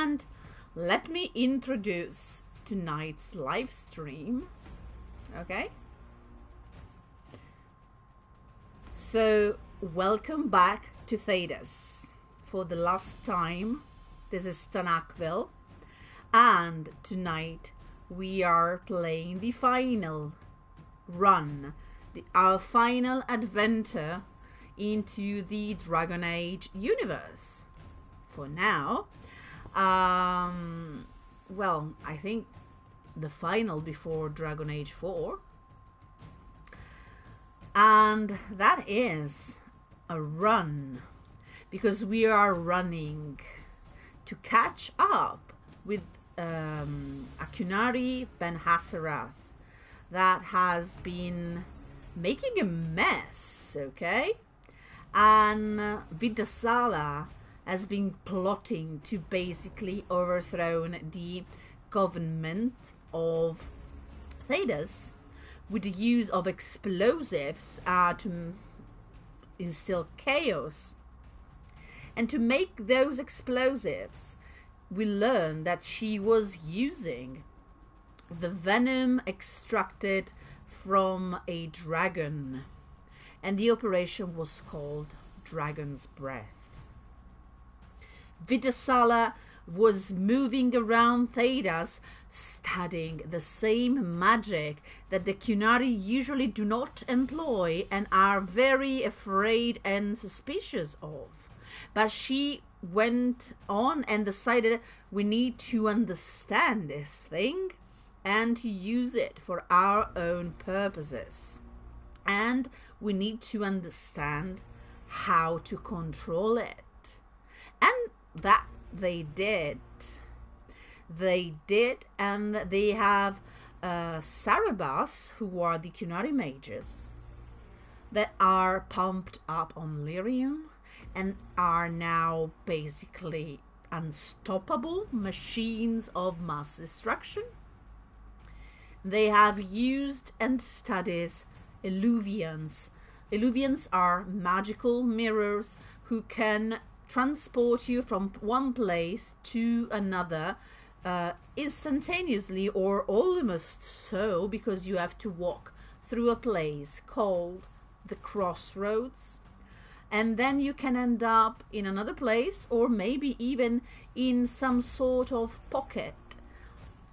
And let me introduce tonight's live stream. Okay? So, welcome back to Thedas. For the last time, this is Stanakville. And tonight, we are playing the final run. Our final adventure into the Dragon Age universe. For now, well, I think the final before Dragon Age 4. And that is a run, because we are running to catch up with Akunari Ben Hassarath that has been making a mess, okay? And Viddasala has been plotting to basically overthrow the government of Thedas with the use of explosives to instill chaos. And to make those explosives, we learned that she was using the venom extracted from a dragon. And the operation was called Dragon's Breath. Viddasala was moving around Thedas, studying the same magic that the Qunari usually do not employ and are very afraid and suspicious of. But she went on and decided we need to understand this thing and to use it for our own purposes. And we need to understand how to control it. And that they did. They did, and they have Sarabas, who are the Qunari mages, that are pumped up on lyrium and are now basically unstoppable machines of mass destruction. They have used and studies Illuvians. Illuvians are magical mirrors who can transport you from one place to another instantaneously, or almost so, because you have to walk through a place called the Crossroads, and then you can end up in another place, or maybe even in some sort of pocket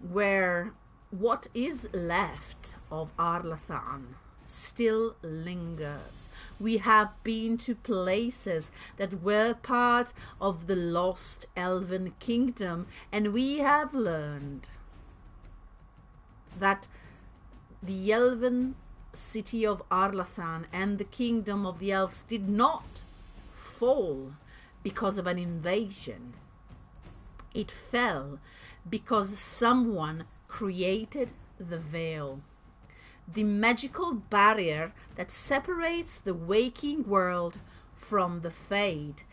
where what is left of Arlathan still lingers. We have been to places that were part of the lost elven kingdom, and we have learned that the elven city of Arlathan and the kingdom of the elves did not fall because of an invasion. It fell because someone created the veil, the magical barrier that separates the waking world from the fade.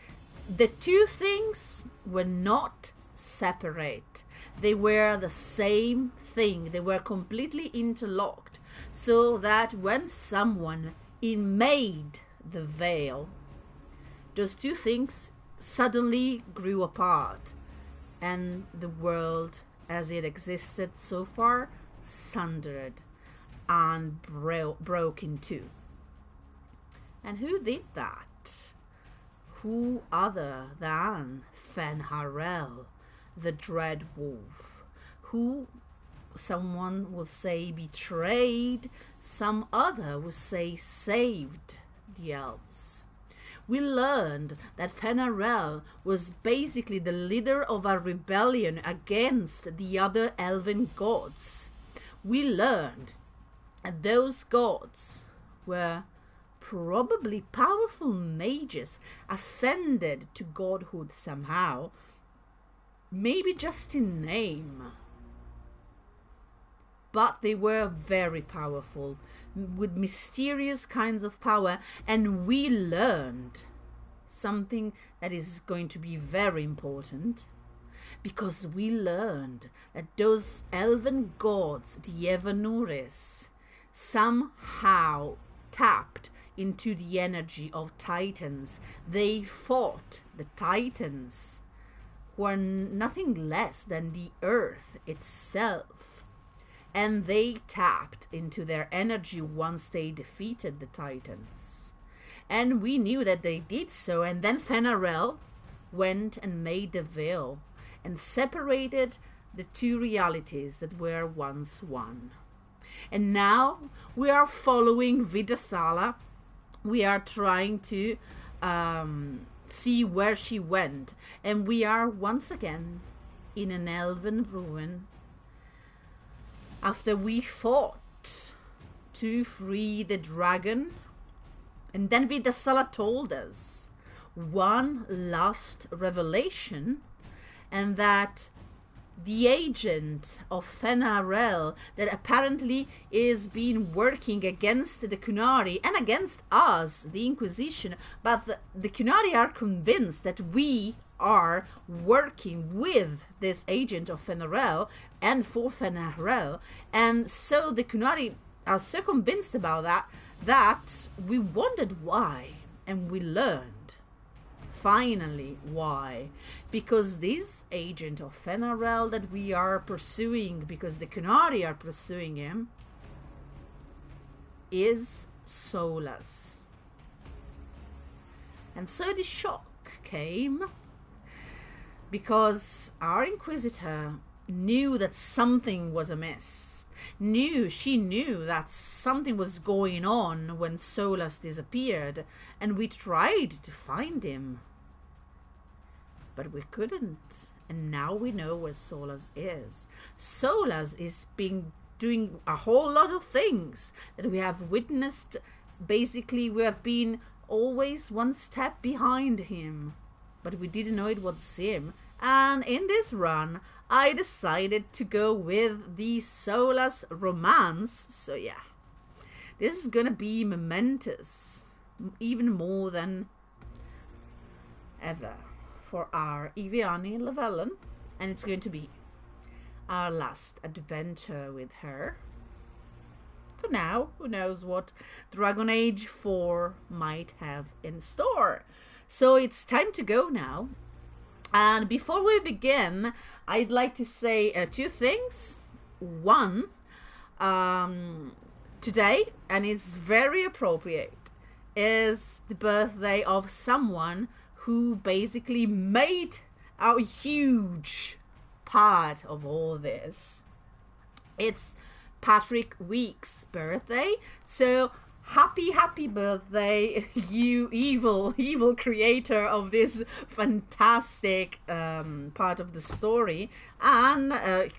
The two things were not separate. They were the same thing. They were completely interlocked, so that when someone made the veil, those two things suddenly grew apart, and the world as it existed so far sundered and broke in two. And who did that? Who other than Fen'Harel, the Dread Wolf, who someone will say betrayed, some other will say saved the elves. We learned that Fen'Harel was basically the leader of a rebellion against the other elven gods. We learned that those gods were probably powerful mages ascended to godhood somehow, maybe just in name. But they were very powerful, with mysterious kinds of power, and we learned something that is going to be very important, because we learned that those elven gods, the Evanuris, somehow tapped into the energy of Titans. They fought the Titans who are nothing less than the earth itself. And they tapped into their energy once they defeated the Titans. And we knew that they did so, and then Fen'Harel went and made the veil and separated the two realities that were once one. And now we are following Viddasala. We are trying to see where she went, and we are once again in an elven ruin after we fought to free the dragon. And then Viddasala told us one last revelation, and that the agent of Fen'Harel that apparently is been working against the Qunari and against us, the Inquisition, but the Qunari are convinced that we are working with this agent of Fen'Harel and for Fen'Harel, and so the Qunari are so convinced about that we wondered why, and we learned finally why. Because this agent of Fen'Harel that we are pursuing, because the Qunari are pursuing him, is Solas. And so the shock came, because our Inquisitor knew that something was amiss. She knew that something was going on when Solas disappeared, and we tried to find him. But we couldn't, and now we know where Solas is. Solas is doing a whole lot of things that we have witnessed. Basically, we have been always one step behind him, but we didn't know it was him. And in this run, I decided to go with the Solas romance. So yeah, this is gonna be momentous, even more than ever, for our Eviani Llewellyn, and it's going to be our last adventure with her. For now, who knows what Dragon Age 4 might have in store. So it's time to go now. And before we begin, I'd like to say two things. One, today, and it's very appropriate, is the birthday of someone who basically made a huge part of all this. It's Patrick Week's birthday, so happy birthday, you evil creator of this fantastic part of the story. And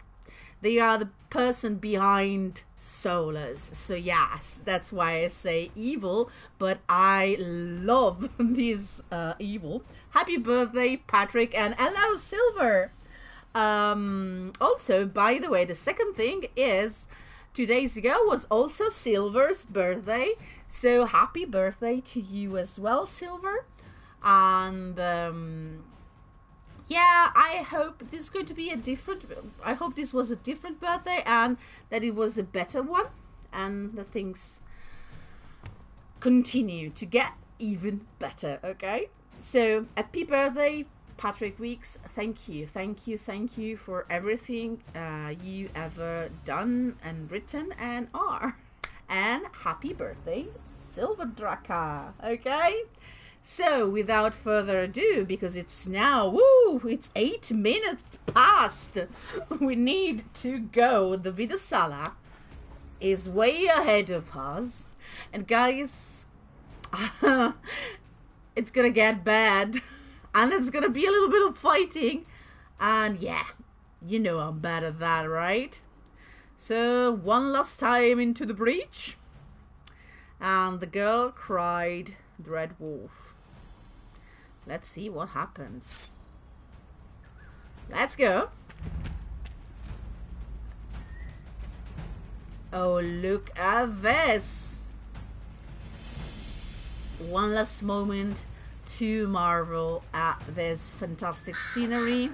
they are the person behind Solas. So yes, that's why I say evil, but I love this evil. Happy birthday, Patrick, and hello, Silver. Also, by the way, the second thing is 2 days ago was also Silver's birthday, so happy birthday to you as well, Silver. And yeah, I hope this is going to be I hope this was a different birthday, and that it was a better one, and the things continue to get even better. Okay, so happy birthday, Patrick Weeks. Thank you for everything you ever done and written and are. And happy birthday, Silver Draka. Okay, so without further ado, because it's now it's 8 minutes past, we need to go. The Viddasala is way ahead of us, and guys, it's gonna get bad. And it's gonna be a little bit of fighting. And yeah, you know I'm bad at that, right? So one last time into the breach. And the girl cried, Dread Wolf. Let's see what happens. Let's go. Oh, look at this. One last moment to marvel at this fantastic scenery.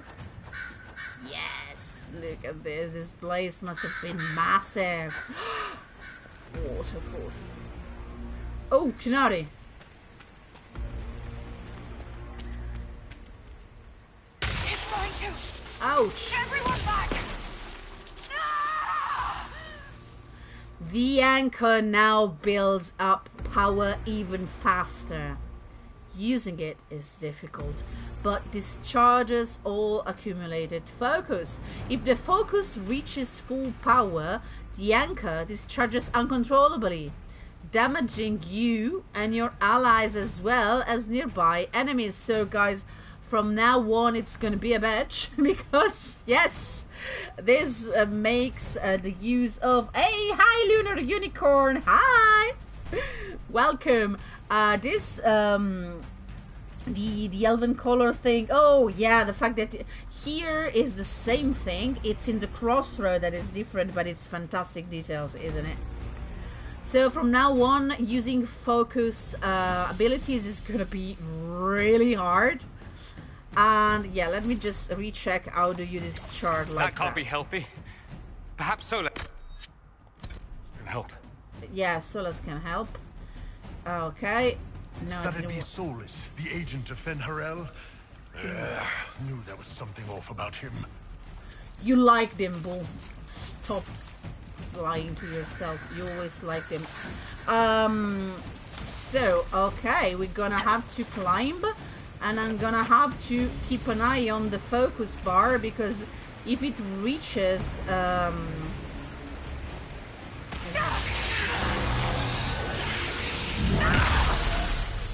Yes, look at this. This place must have been massive. Waterfalls. Oh, Qunari. It's my Ouch! Everyone back! The anchor now builds up power even faster. Using it is difficult, but discharges all accumulated focus. If the focus reaches full power, the anchor discharges uncontrollably, damaging you and your allies as well as nearby enemies. So guys, from now on it's gonna be a bitch because yes, this makes the use of hi Lunar Unicorn, hi, welcome. This the elven color thing, oh yeah, the fact that here is the same thing, it's in the crossroad that is different, but it's fantastic details, isn't it? So from now on, using focus abilities is gonna be really hard. And yeah, let me just recheck how do you discharge like that. That can't be healthy. Perhaps Solas can help. Yeah, Solas can help. Okay. No, That'd be Solas, the agent of Fen'Harel. Knew there was something off about him. You liked him, Bull. Stop lying to yourself. You always liked him. So, okay, we're gonna have to climb. And I'm gonna have to keep an eye on the focus bar, because if it reaches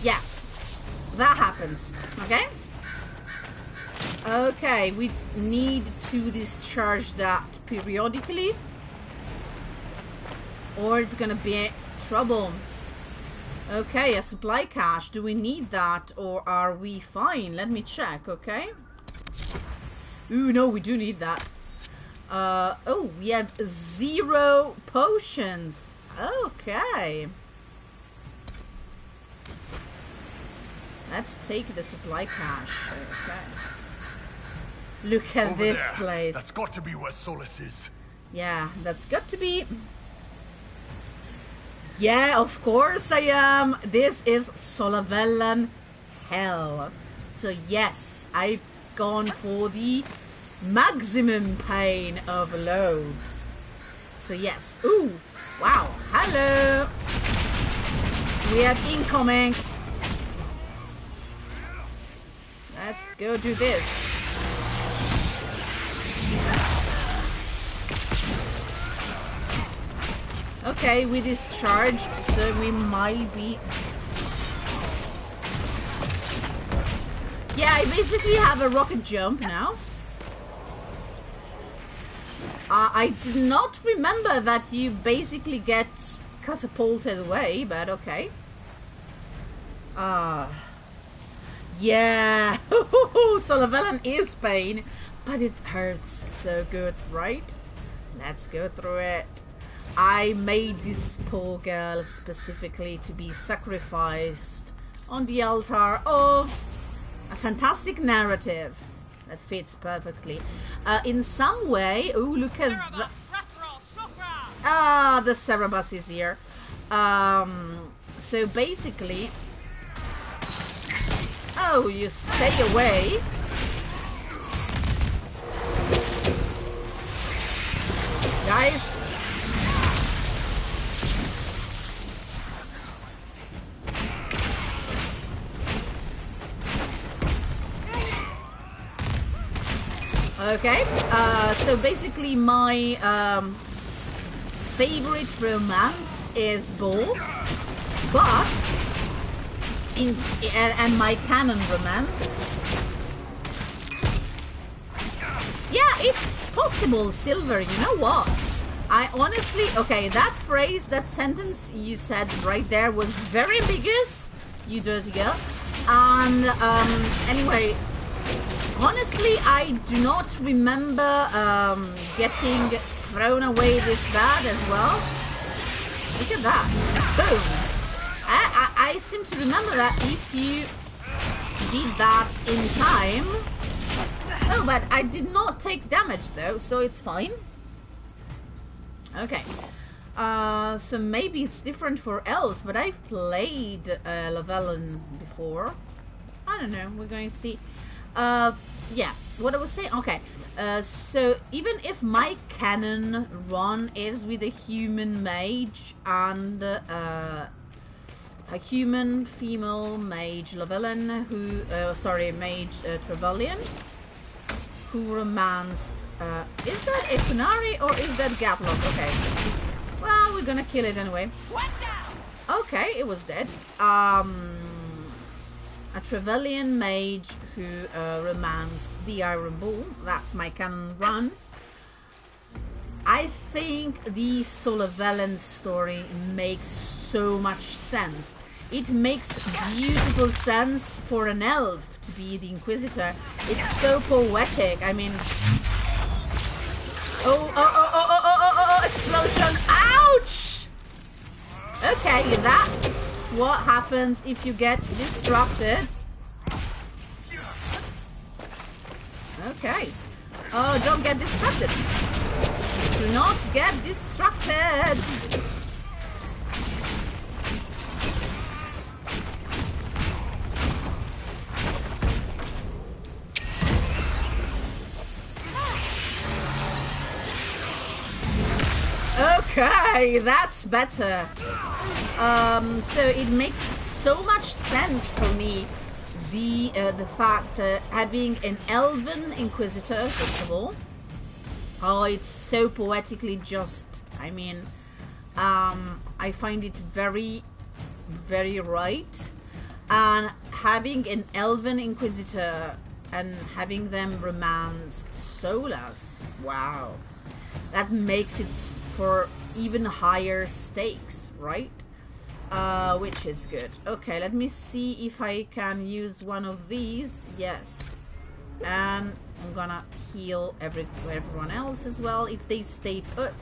yeah, that happens. Okay, we need to discharge that periodically or it's gonna be trouble. Okay, a supply cache. Do we need that or are we fine? Let me check, okay? Ooh, no, we do need that. Oh, we have 0 potions. Okay. Let's take the supply cache. Okay. Look at Over this there. place. That's got to be where Solas is. Yeah, that's got to be. Yeah, of course I am. This is Solavellan hell. So yes, I've gone for the maximum pain of load. So yes. Ooh, wow. Hello. We have incoming. Let's go do this. Okay, we discharged, so we might be... Yeah, I basically have a rocket jump now. I did not remember that you basically get catapulted away, but okay. Yeah, Solavellan is pain, but it hurts so good, right? Let's go through it. I made this poor girl specifically to be sacrificed on the altar of a fantastic narrative that fits perfectly. In some way, oh look at the... Ah, the Cerebus is here. So basically... Oh, you stay away. Guys. Okay, so basically my favorite romance is Bull, but and my canon romance. Yeah, it's possible, Silver. You know what? I honestly, okay, that phrase, that sentence you said right there was very ambiguous, you dirty girl. And anyway. Honestly, I do not remember getting thrown away this bad as well. Look at that. Boom. I seem to remember that if you did that in time... Oh, but I did not take damage though, so it's fine. Okay. So maybe it's different for Elves, but I've played Lavellan before. I don't know, we're going to see. Yeah, what I was saying, okay. So even if my canon run is with a human mage and a human female mage Lavellan who, mage Trevelyan, who romanced, is that a Fen'Harel or is that Gatlock? Okay. Well, we're gonna kill it anyway. What now? Okay, it was dead. A Trevelyan mage who romanced the Iron Bull. That's my canon run. I think the Solavellan story makes so much sense. It makes beautiful sense for an elf to be the Inquisitor. It's so poetic. I mean... Oh, explosion! Ouch! Okay, that's what happens if you get distracted. Okay. Oh, don't get distracted. Do not get distracted. Okay, that's better. So it makes so much sense for me, the fact that having an elven inquisitor, first of all. Oh, it's so poetically just. I mean, I find it very, very right. And having an elven inquisitor and having them romance Solas, wow, that makes it for even higher stakes, right? Which is good. Okay, let me see if I can use one of these. Yes. And I'm gonna heal everyone else as well if they stay put.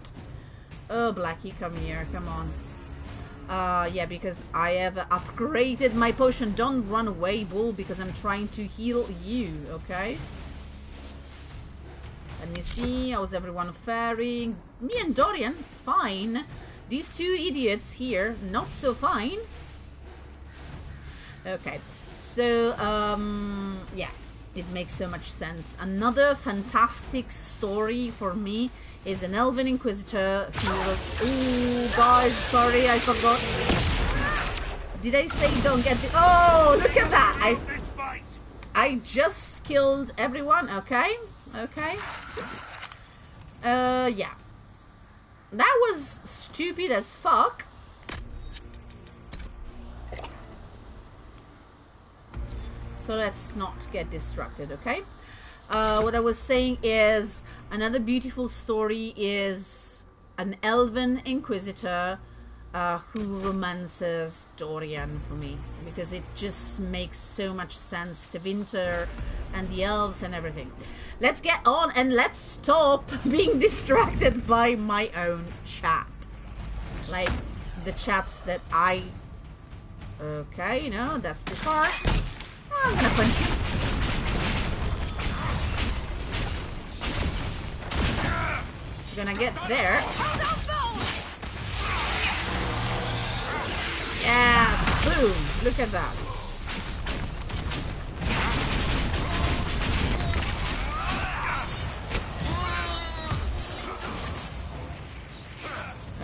Oh, Blackie, come here. Come on. Yeah, because I have upgraded my potion. Don't run away, Bull, because I'm trying to heal you, okay? Let me see. How's everyone faring? Me and Dorian, fine. These two idiots here, not so fine. Okay, so, yeah, it makes so much sense. Another fantastic story for me is an Elven Inquisitor who was... Ooh, guys, sorry, I forgot. Did I say don't get the... Oh, look at that! I just killed everyone, okay? Okay. Yeah. That was stupid as fuck. So let's not get distracted, okay? What I was saying is another beautiful story is an Elven Inquisitor who romances Dorian for me, because it just makes so much sense to Winter and the elves and everything. Let's get on and let's stop being distracted by my own chat. Like the chats that I... Okay, no, that's too far. I'm gonna punch you. You're gonna get there. Yes, boom. Look at that.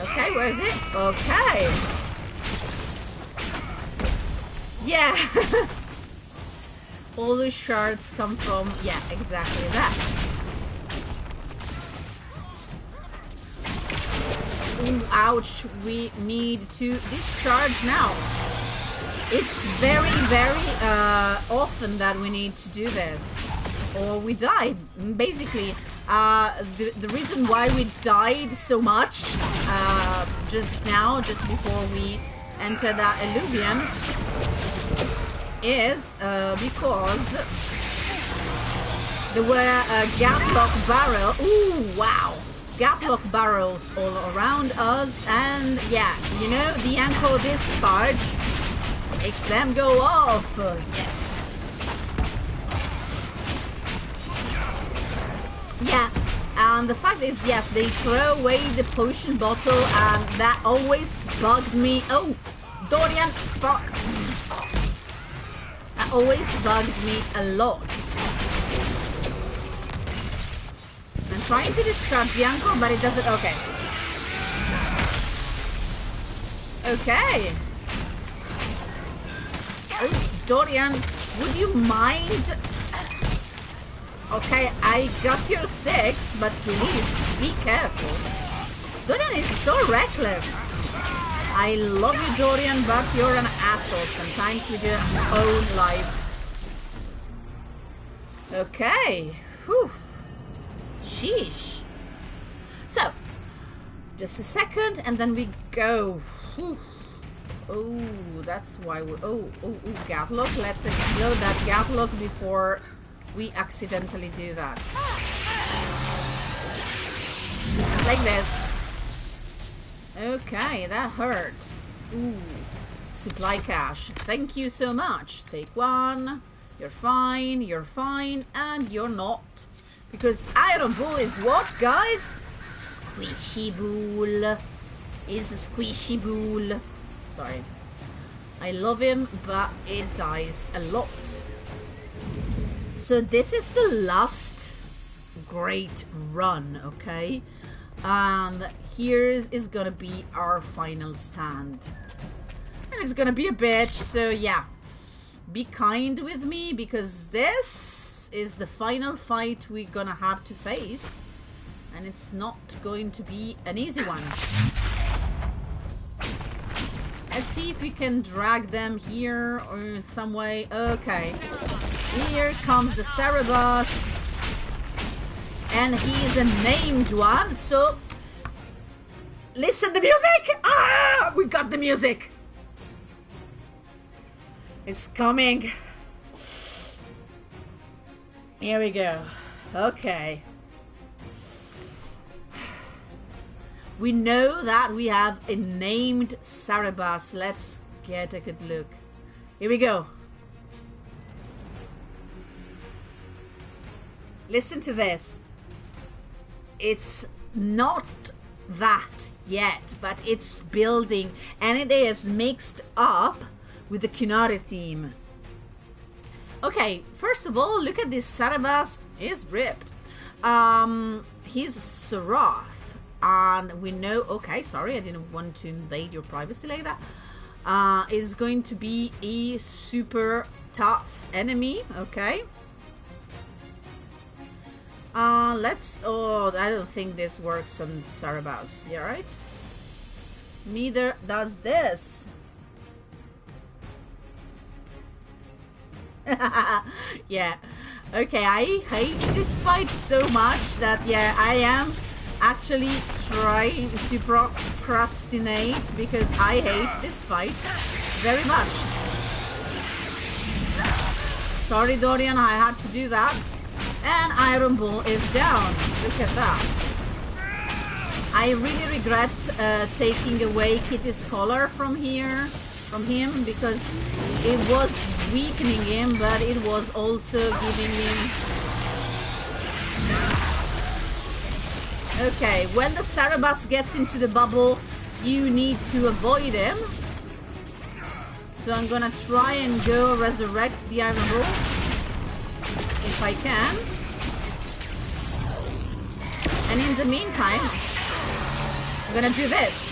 Okay, where is it? Okay. Yeah. All the shards come from, yeah, exactly that. Ooh, ouch. We need to discharge now. It's very, very often that we need to do this. Or we die, basically. The reason why we died so much just now, just before we enter that Illuvian, is because there were Gatlock barrel. Ooh, wow. Gatlock barrels all around us, and yeah, you know, the ankle discharge makes them go off. Yes. Yeah, and the fact is, yes, they throw away the potion bottle, and that always bugged me. Oh, Dorian, fuck. That always bugged me a lot. trying to distract Bianco, but it doesn't. Okay. Okay. Oh, Dorian, would you mind? Okay, I got your 6, but please be careful. Dorian is so reckless. I love you, Dorian, but you're an asshole sometimes with your own life. Okay. Whew. Sheesh. So, just a second, and then we go. Whew. Oh, that's why we... Oh, Gatlock. Let's explode that Gatlock before we accidentally do that. Like this. Okay, that hurt. Ooh. Supply cache. Thank you so much. Take 1. You're fine, and you're not. Because Iron Bull is what, guys? Squishy Bull. Is a squishy bull. Sorry. I love him, but it dies a lot. So this is the last great run, okay? And here is gonna be our final stand. And it's gonna be a bitch, so yeah. Be kind with me, because this is the final fight we're gonna have to face. And it's not going to be an easy one. Let's see if we can drag them here or in some way. Okay. Here comes the Cerebus. And he is a named one, so... Listen to the music! Ah! We got the music! It's coming. Here we go. Okay. We know that we have a named Cerebus. Let's get a good look. Here we go. Listen to this. It's not that yet, but it's building, and it is mixed up with the Kunari theme. Okay, first of all, look at this Cerebus. He's ripped. He's Sarath. And we know, okay, sorry, I didn't want to invade your privacy like that. Is going to be a super tough enemy, okay? Oh, I don't think this works on Cerebus, yeah, right? Neither does this. Yeah, okay, I hate this fight so much that, yeah, I am actually trying to procrastinate because I hate this fight very much. Sorry, Dorian, I had to do that. And Iron Bull is down. Look at that. I really regret taking away Kitty's collar from him, because it was weakening him, but it was also giving him... Okay, when the Cerebus gets into the bubble, you need to avoid him. So I'm gonna try and go resurrect the Iron Bull, if I can. And in the meantime, I'm gonna do this.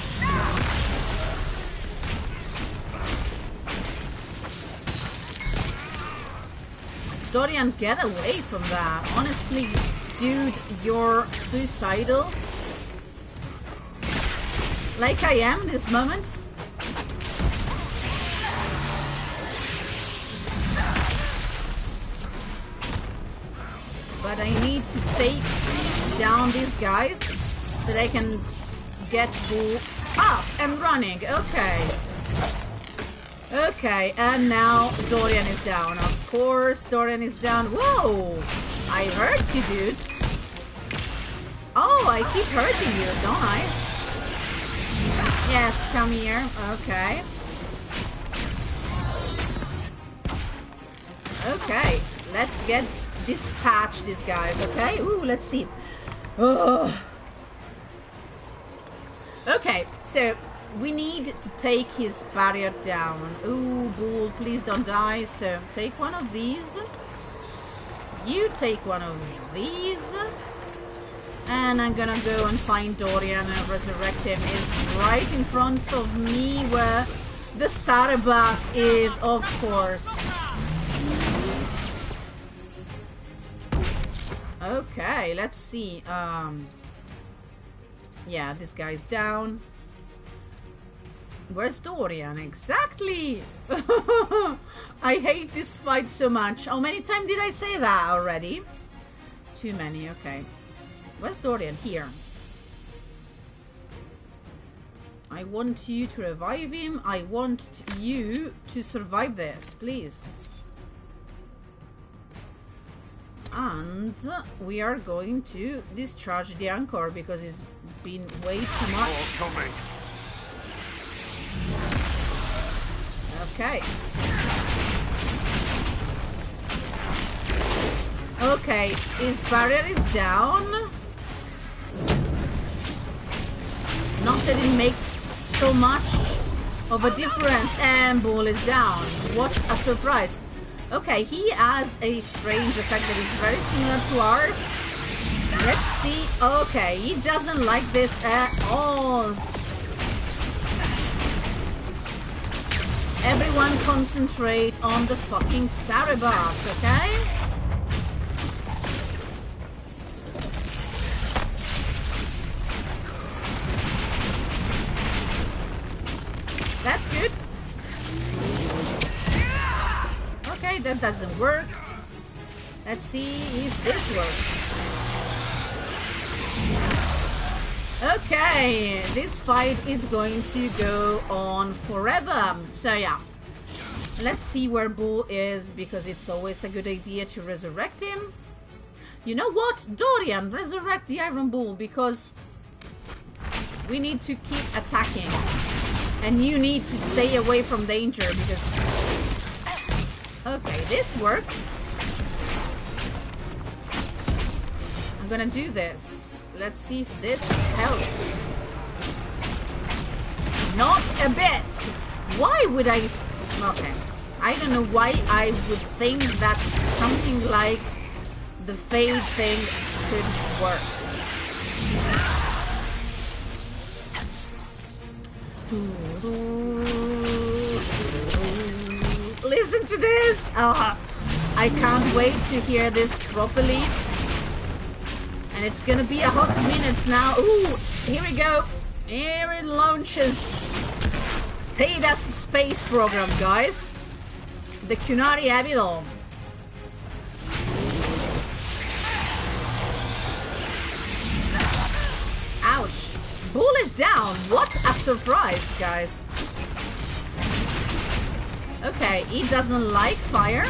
Dorian, get away from that. Honestly, dude, you're suicidal. Like I am this moment. But I need to take down these guys so they can get Bull up and running. Okay. Okay, and now Dorian is down. Of course, Dorian is down. Whoa! I hurt you, dude. Oh, I keep hurting you, don't I? Yes, come here. Okay. Okay, let's get dispatch these guys, okay? Ooh, let's see. Ugh. Okay, so we need to take his barrier down. Ooh, Bull, please don't die. So take one of these. You take one of these. And I'm gonna go and find Dorian and resurrect him. Is right in front of me where the Sarabas is, of course. Okay, let's see. Yeah, this guy's down. Where's Dorian? Exactly! I hate this fight so much. How many times did I say that already? Too many, okay. Where's Dorian? Here. I want you to revive him. I want you to survive this, please. And we are going to discharge the anchor because it's been way too much. Okay. Okay, his barrier is down. Not that it makes so much of a difference. And Bull is down. What a surprise. Okay, he has a strange effect that is very similar to ours. Let's see. Okay, he doesn't like this at all. Everyone concentrate on the fucking Sarabas, okay? That's good. Okay, that doesn't work. Let's see if this works. Okay, this fight is going to go on forever. So yeah, let's see where Bull is, because it's always a good idea to resurrect him. You know what? Dorian, resurrect the Iron Bull, because we need to keep attacking. And you need to stay away from danger, because... Okay, this works. I'm gonna do this. Let's see if this helps. Not a bit. Why would I... Okay. I don't know why I would think that something like the fade thing could work. Listen to this! I can't wait to hear this properly. And it's gonna be a hot minutes now. Ooh, here we go. Here it launches. Hey, that's the space program, guys. The Kunari have it all. Ouch. Bull is down. What a surprise, guys. Okay, he doesn't like fire.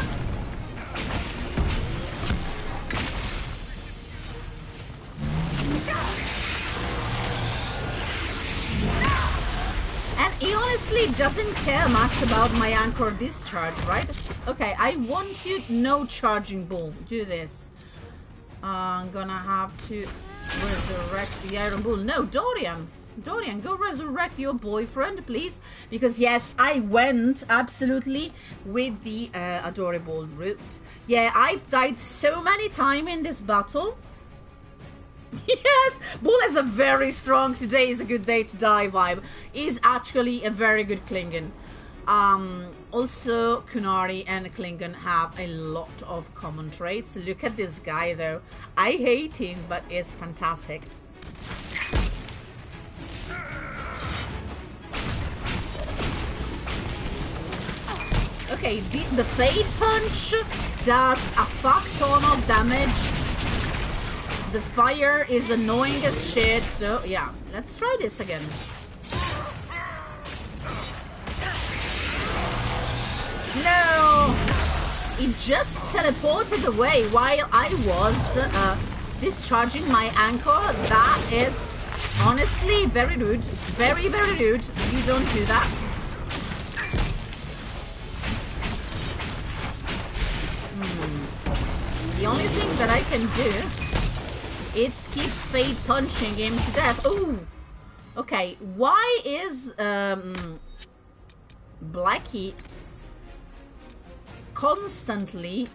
And he honestly doesn't care much about my anchor discharge, right? Okay, I want you no charging Bull. Do this. I'm gonna have to resurrect the Iron Bull. No, Dorian. Dorian, go resurrect your boyfriend, please. Because yes, I went absolutely with the adorable route. Yeah, I've died so many times in this battle. Yes, Bull is a very strong today is a good day to die vibe. Is actually a very good Klingon. Also, Kunari and Klingon have a lot of common traits. Look at this guy though. I hate him, but it's fantastic. Okay, the Fade Punch does a fuck ton of damage. The fire is annoying as shit, so yeah, let's try this again. No! It just teleported away while I was discharging my anchor. That is honestly very rude. Very, very rude. You don't do that. The only thing that I can do is keep Fade punching him to death. Ooh! Okay, why is Blackie constantly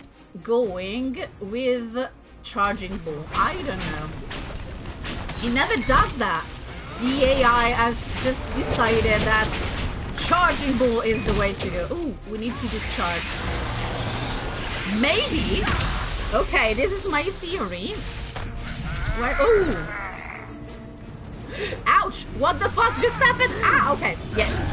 going with charging Bull? I don't know. He never does that. The AI has just decided that charging bull is the way to go. Ooh, we need to discharge. Maybe. Okay, this is my theory. Where? Ooh. Ouch! What the fuck just happened? Ah, okay. Yes.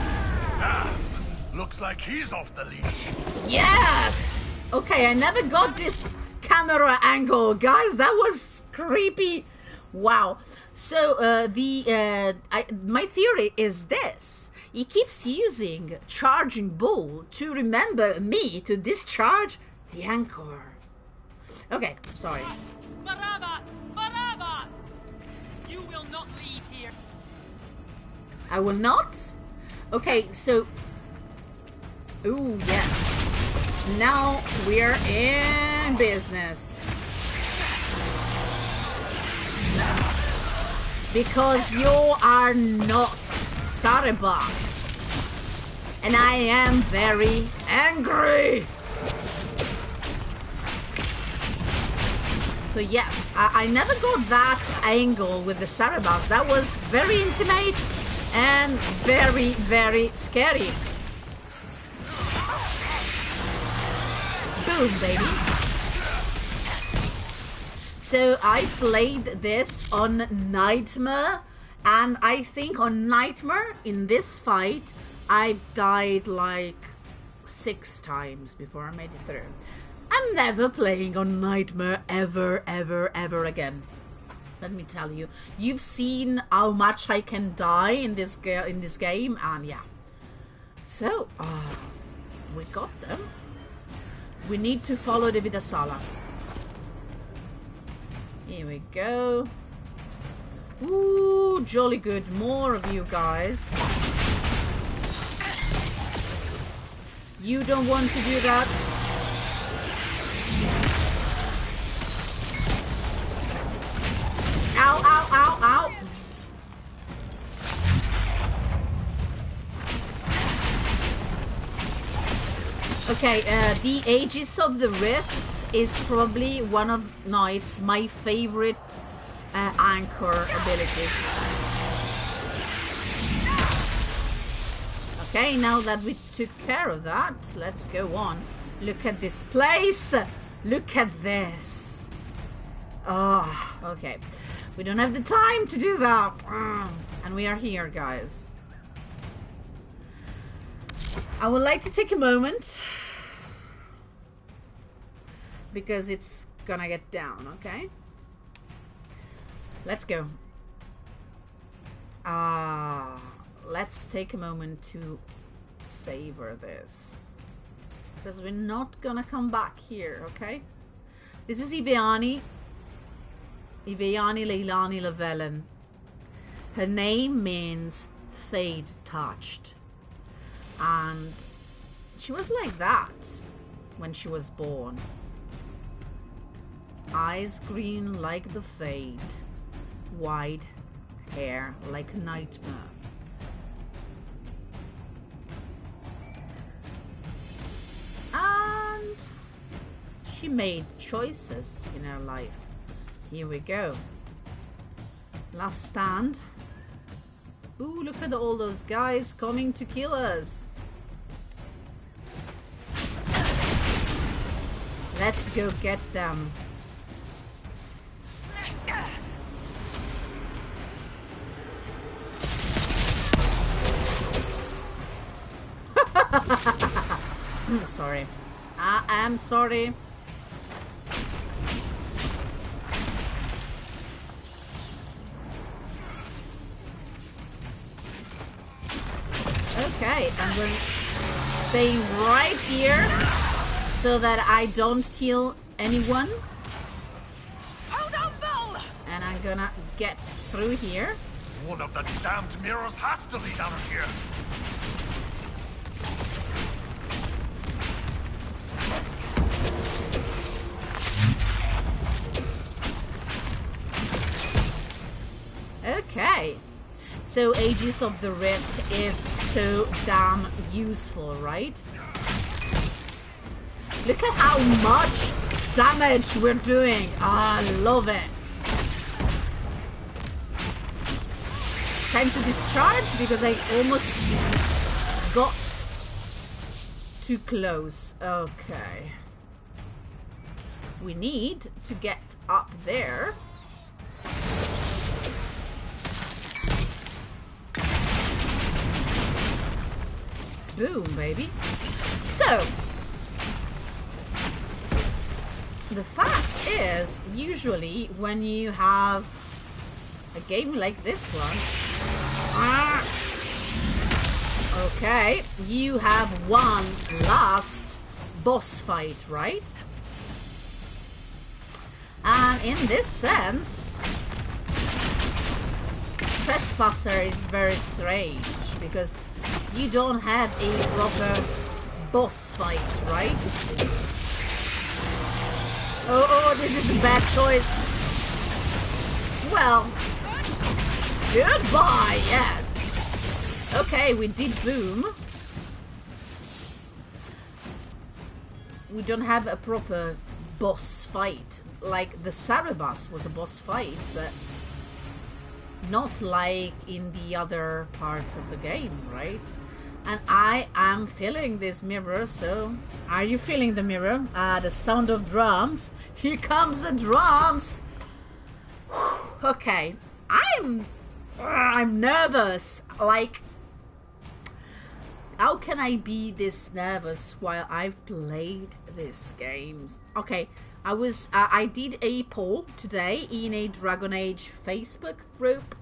Looks like he's off the leash. Yes! Okay, I never got this camera angle, guys. That was creepy. Wow. So, my theory is this. He keeps using charging bull to remember me to discharge the anchor. Okay, sorry. Barabbas! Barabbas! You will not leave here. I will not? Okay, so... Ooh, yes. Now we're in business. Because you are not Sarabas. And I am very angry. So yes, I never got that angle with the Sarabas. That was very intimate and very, very scary. Boom, baby. So I played this on Nightmare, and I think on Nightmare, in this fight, I died like 6 times before I made it through. I'm never playing on Nightmare ever, ever, ever again. Let me tell you. You've seen how much I can die in this game, and yeah. So, we got them. We need to follow the Viddasala. Here we go. Ooh, jolly good. More of you guys. You don't want to do that. Ow, ow, ow, ow. Okay, the Aegis of the Rift is probably one of it's my favorite anchor abilities. Okay, now that we took care of that, let's go on. Look at this place. Look at this. Oh, okay. We don't have the time to do that. And we are here, guys. I would like to take a moment because it's gonna get down, okay? Let's go. Let's take a moment to savor this, because we're not gonna come back here, okay? This is Iveani Leilani Lavellen. Her name means fade touched, and she was like that when she was born. Eyes green like the fade, wide hair like a nightmare. And she made choices in her life. Here we go. Last stand. Ooh, look at all those guys coming to kill us. Let's go get them. Sorry. I am sorry. Okay, and we're staying right here so that I don't kill anyone. Hold on, Bull! And I'm gonna get through here. One of the damned mirrors has to lead out of here. Okay, so Aegis of the Rift is so damn useful, right? Look at how much damage we're doing. I love it. time to discharge because I almost got too close. Okay. We need to get up there. Boom, baby. So, the fact is, usually when you have a game like this one, okay, you have one last boss fight, right? And in this sense, Trespasser is very strange because you don't have a proper boss fight, right? Oh, this is a bad choice. Well, goodbye, yes. Okay, we did boom. We don't have a proper boss fight. Like the Sarabas was a boss fight, but not like in the other parts of the game, right? And I am feeling this mirror, so are you feeling the mirror? The sound of drums. Here comes the drums. Whew, okay, I'm nervous. Like, how can I be this nervous while I've played this game? Okay, I did a poll today in a Dragon Age Facebook group,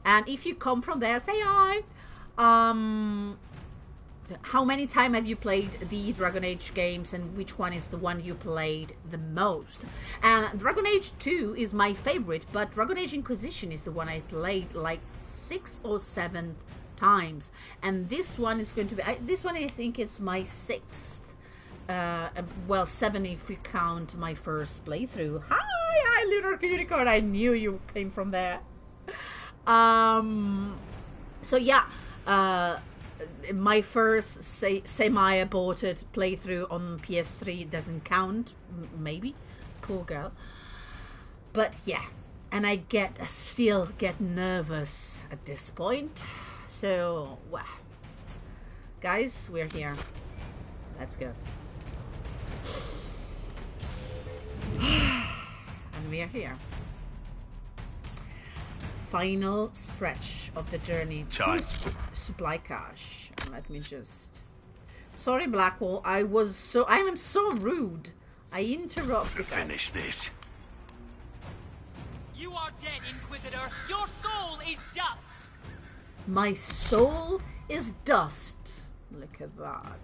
and if you come from there, say hi. How many times have you played the Dragon Age games, and which one is the one you played the most? And Dragon Age 2 is my favorite, but Dragon Age Inquisition is the one I played like 6 or 7 times, and this one is going to be this one I think it's my 6th. Well, 7 if we count my first playthrough. Hi, little unicorn. I knew you came from there. So yeah, my first semi-aborted playthrough on PS3 doesn't count. Maybe, poor girl. But yeah, and I still get nervous at this point. So, wow. Guys, we're here. Let's go. And we are here. Final stretch of the journey to supply cache. Let me just... Sorry, Blackwall. I am so rude. I interrupted. Finish this. You are dead, Inquisitor. Your soul is dust. My soul is dust. Look at that.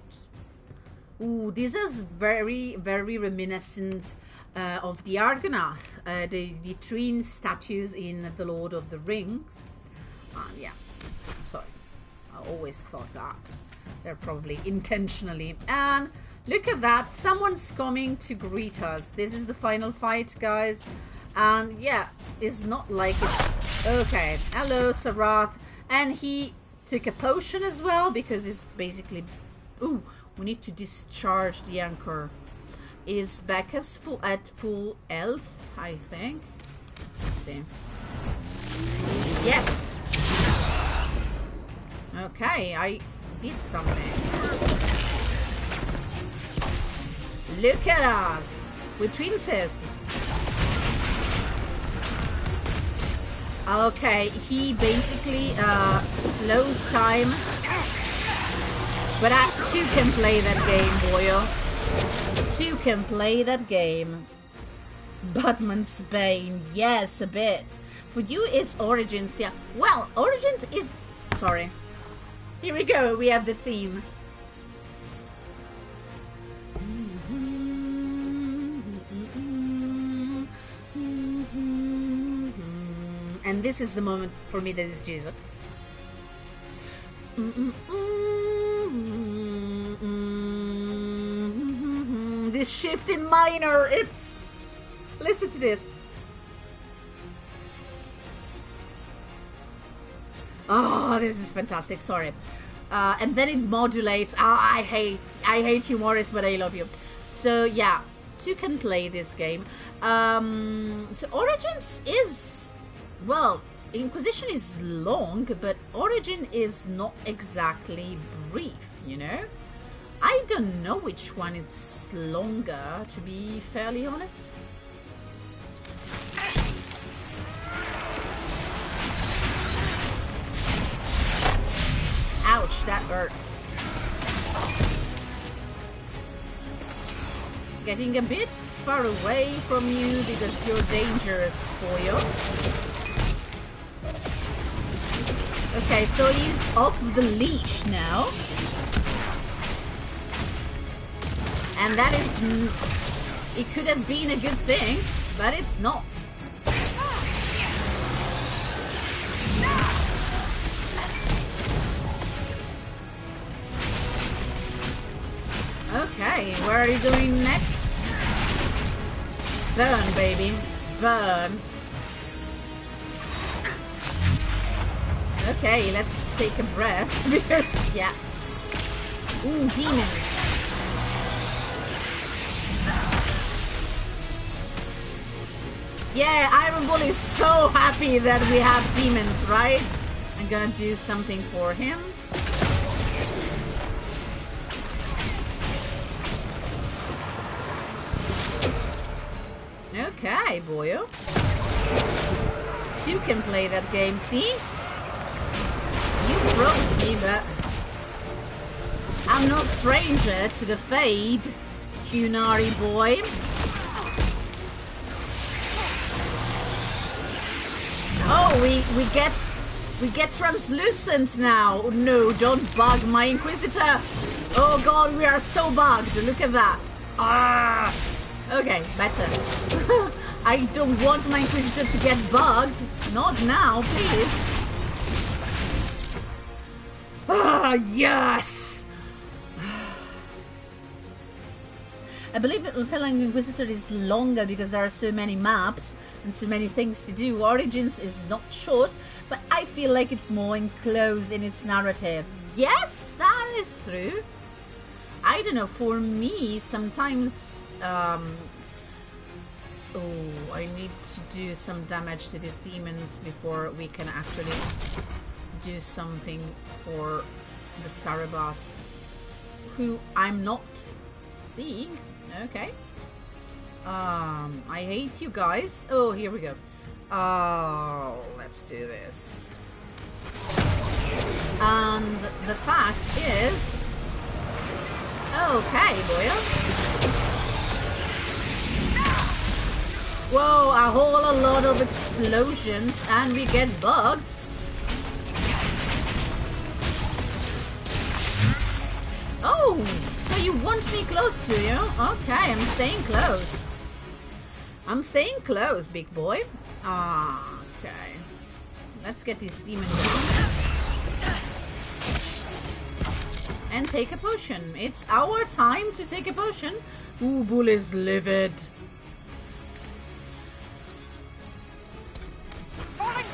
Ooh, this is very, very reminiscent of the Argonath, the twin statues in The Lord of the Rings. Yeah, sorry, I always thought that. They're probably intentionally. And look at that, someone's coming to greet us. This is the final fight, guys. And yeah, it's not like it's... Okay, hello, Sarath. And he took a potion as well, because it's basically... Ooh, we need to discharge the anchor. Is Becca's at full health, I think. Let's see. Yes! Okay, I did something. Look at us! We're twinses. Okay, he basically slows time. But I too can play that game, boyo. Too can play that game. Batman's Bane, yes, a bit. For you is Origins, yeah. Well, Origins is... Sorry. Here we go, we have the theme. And this is the moment for me that is Jesus. This shift in minor, it's... Listen to this. Oh, this is fantastic, sorry. And then it modulates. I hate you, Morris, but I love you. So yeah, you can play this game. So Origins is... Well, Inquisition is long, but Origin is not exactly brief, you know? I don't know which one is longer, to be fairly honest. Ouch, that hurt. Getting a bit far away from you because you're dangerous, Foyo. Okay, so he's off the leash now. And that is... it could have been a good thing, but it's not. Okay, where are you going next? Burn, baby. Burn. Okay, let's take a breath. Because, yeah. Ooh, demons. Yeah, Iron Bull is so happy that we have demons, right? I'm gonna do something for him. Okay, boyo. Two can play that game, see? You froze me, but I'm no stranger to the fade, Cunari boy. Oh, we get translucent now. No, don't bug my Inquisitor. Oh god, we are so bugged. Look at that. Ah. Okay, better. I don't want my Inquisitor to get bugged. Not now, please. Ah, yes! I believe Fellow Inquisitor is longer because there are so many maps and so many things to do. Origins is not short, but I feel like it's more enclosed in its narrative. Yes, that is true. I don't know, for me, sometimes... oh, I need to do some damage to these demons before we can actually do something for the Sarabas, who I'm not seeing. Okay. I hate you guys. Oh, here we go. Oh, let's do this. And the fact is... Okay, boyo. Whoa, a whole lot of explosions and we get bugged. Oh, so you want me close to you? Okay, I'm staying close. I'm staying close, big boy. Ah, okay. Let's get this demon down. And take a potion. It's our time to take a potion. Ooh, Bull is livid.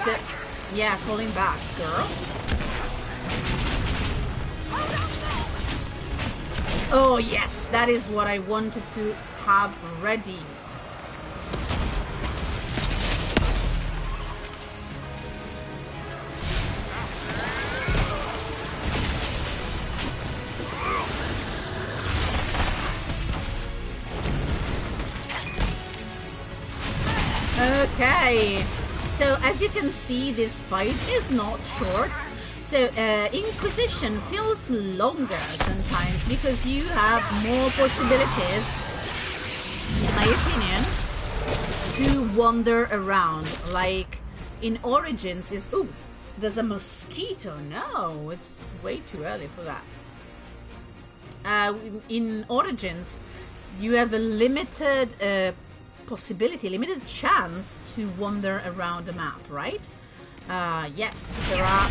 So, yeah, falling back, girl. Oh yes, that is what I wanted to have ready. Okay. So, as you can see, this fight is not short. So, Inquisition feels longer sometimes because you have more possibilities, in my opinion, to wander around. Like, in Origins is... Ooh, there's a mosquito. No, it's way too early for that. In Origins, you have a limited... possibility, limited chance to wander around the map, right? Yes, there are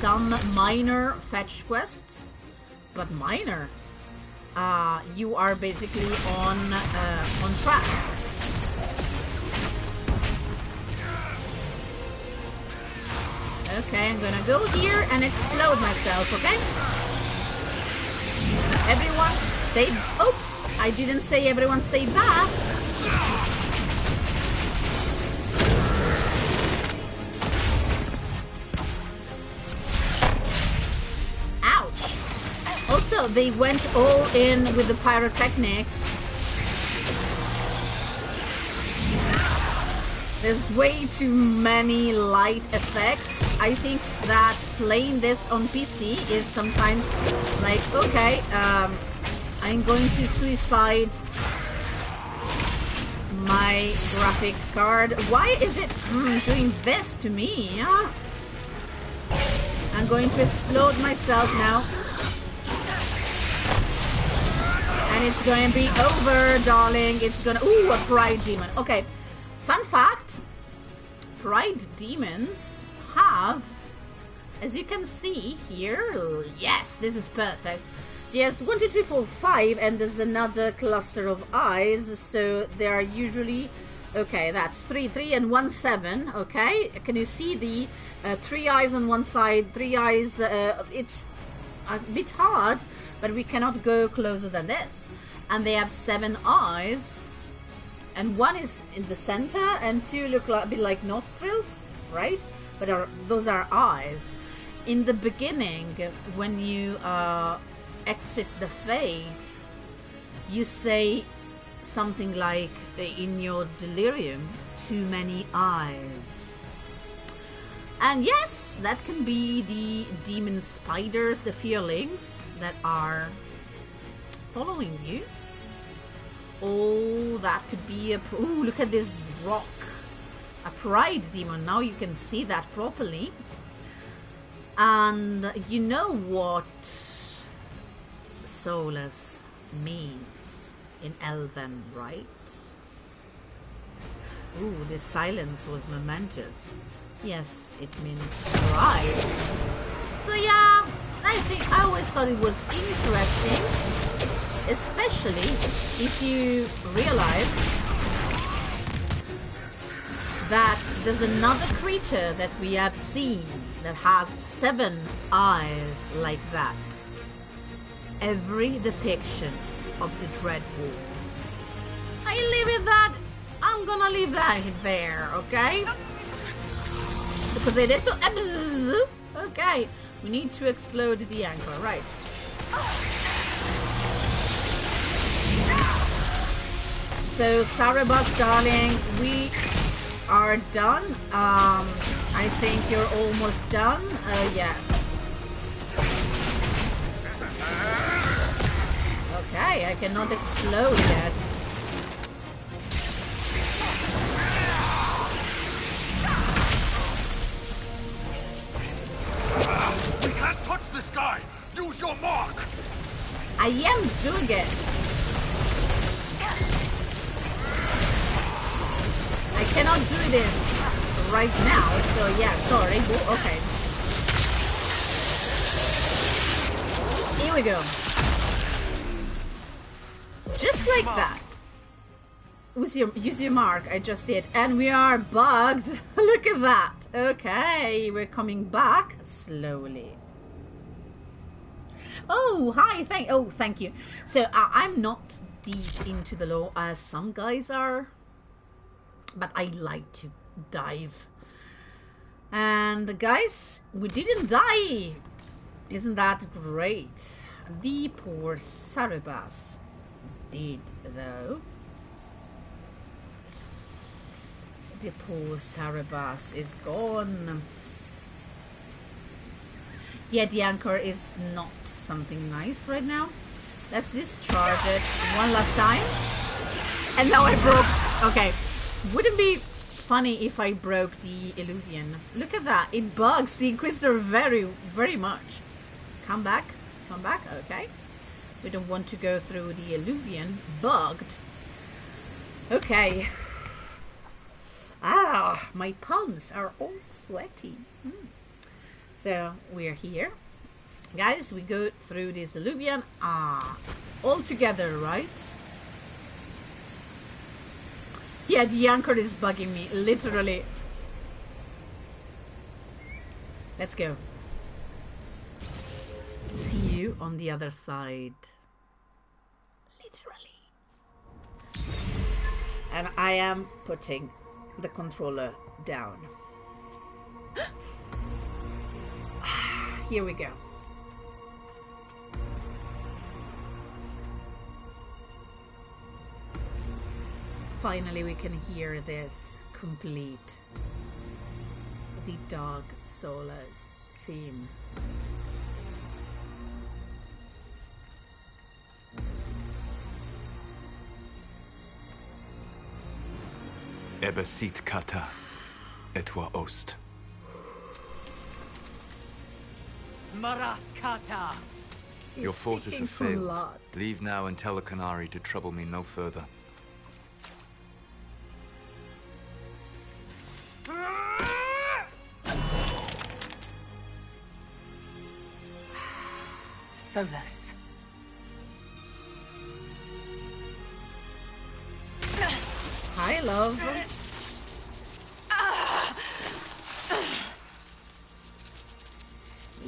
some minor fetch quests, but minor. You are basically on tracks. Okay, I'm gonna go here and explode myself, okay? Everyone stay... Oops! I didn't say everyone stay back. Well, they went all in with the pyrotechnics. There's way too many light effects. I think that playing this on PC is sometimes like, okay, I'm going to suicide my graphic card. Why is it doing this to me? Yeah? I'm going to explode myself now. And it's going to be over, darling. It's gonna... Ooh, a pride demon. Okay. Fun fact. Pride demons have... As you can see here... Yes, this is perfect. Yes, 1, 2, 3, 4, 5. And there's another cluster of eyes. So they are usually... Okay, that's 3, 3, and 1, 7. Okay. Can you see the 3 eyes on one side, 3 eyes... it's a bit hard, but we cannot go closer than this. And they have 7 eyes, and 1 is in the center, and 2 look like, a bit like nostrils, right? But those are eyes. In the beginning, when you exit the fade, you say something like, in your delirium, too many eyes. And yes, that can be the demon spiders, the fearlings that are following you. Oh, that could be a... Ooh, look at this rock. A pride demon. Now you can see that properly. And you know what Solus means in Elven, right? Ooh, this silence was momentous. Yes, it means pride. So yeah, I always thought it was interesting, especially if you realize that there's another creature that we have seen that has 7 eyes like that. Every depiction of the Dread Wolf. I leave it that. I'm gonna leave that there, okay? Because they did to... Okay, we need to explode the anchor, right. So, Sarabas, darling, we are done. I think you're almost done. Yes. Okay, I cannot explode yet. We can't touch this guy! Use your mark! I am doing it. I cannot do this right now, so yeah, sorry. Okay. Here we go. Just like that. Use your mark. I just did. And we are bugged. Look at that. Okay, we're coming back slowly. Oh, hi. Thank you. So I'm not deep into the lore as some guys are, but I like to dive. And guys, we didn't die. Isn't that great? The poor Sarabas did, though. The poor Sarabas is gone. Yeah, the anchor is not something nice right now. Let's discharge it one last time. And now I broke. Okay. Wouldn't be funny if I broke the illusion. Look at that. It bugs the Inquisitor very, very much. Come back. Come back. Okay. We don't want to go through the illusion. Bugged. Okay. Ah, my palms are all sweaty. So we're here. Guys, we go through this illusion. All together, right? Yeah, the anchor is bugging me, literally. Let's go. See you on the other side. Literally. And I am putting the controller down. Here we go. finally we can hear this complete. The Dark Souls theme. Ebesit kata, etwa ost. Maraskata! Your forces have failed. Leave now and tell the Canary to trouble me no further. Solus. Hi, love.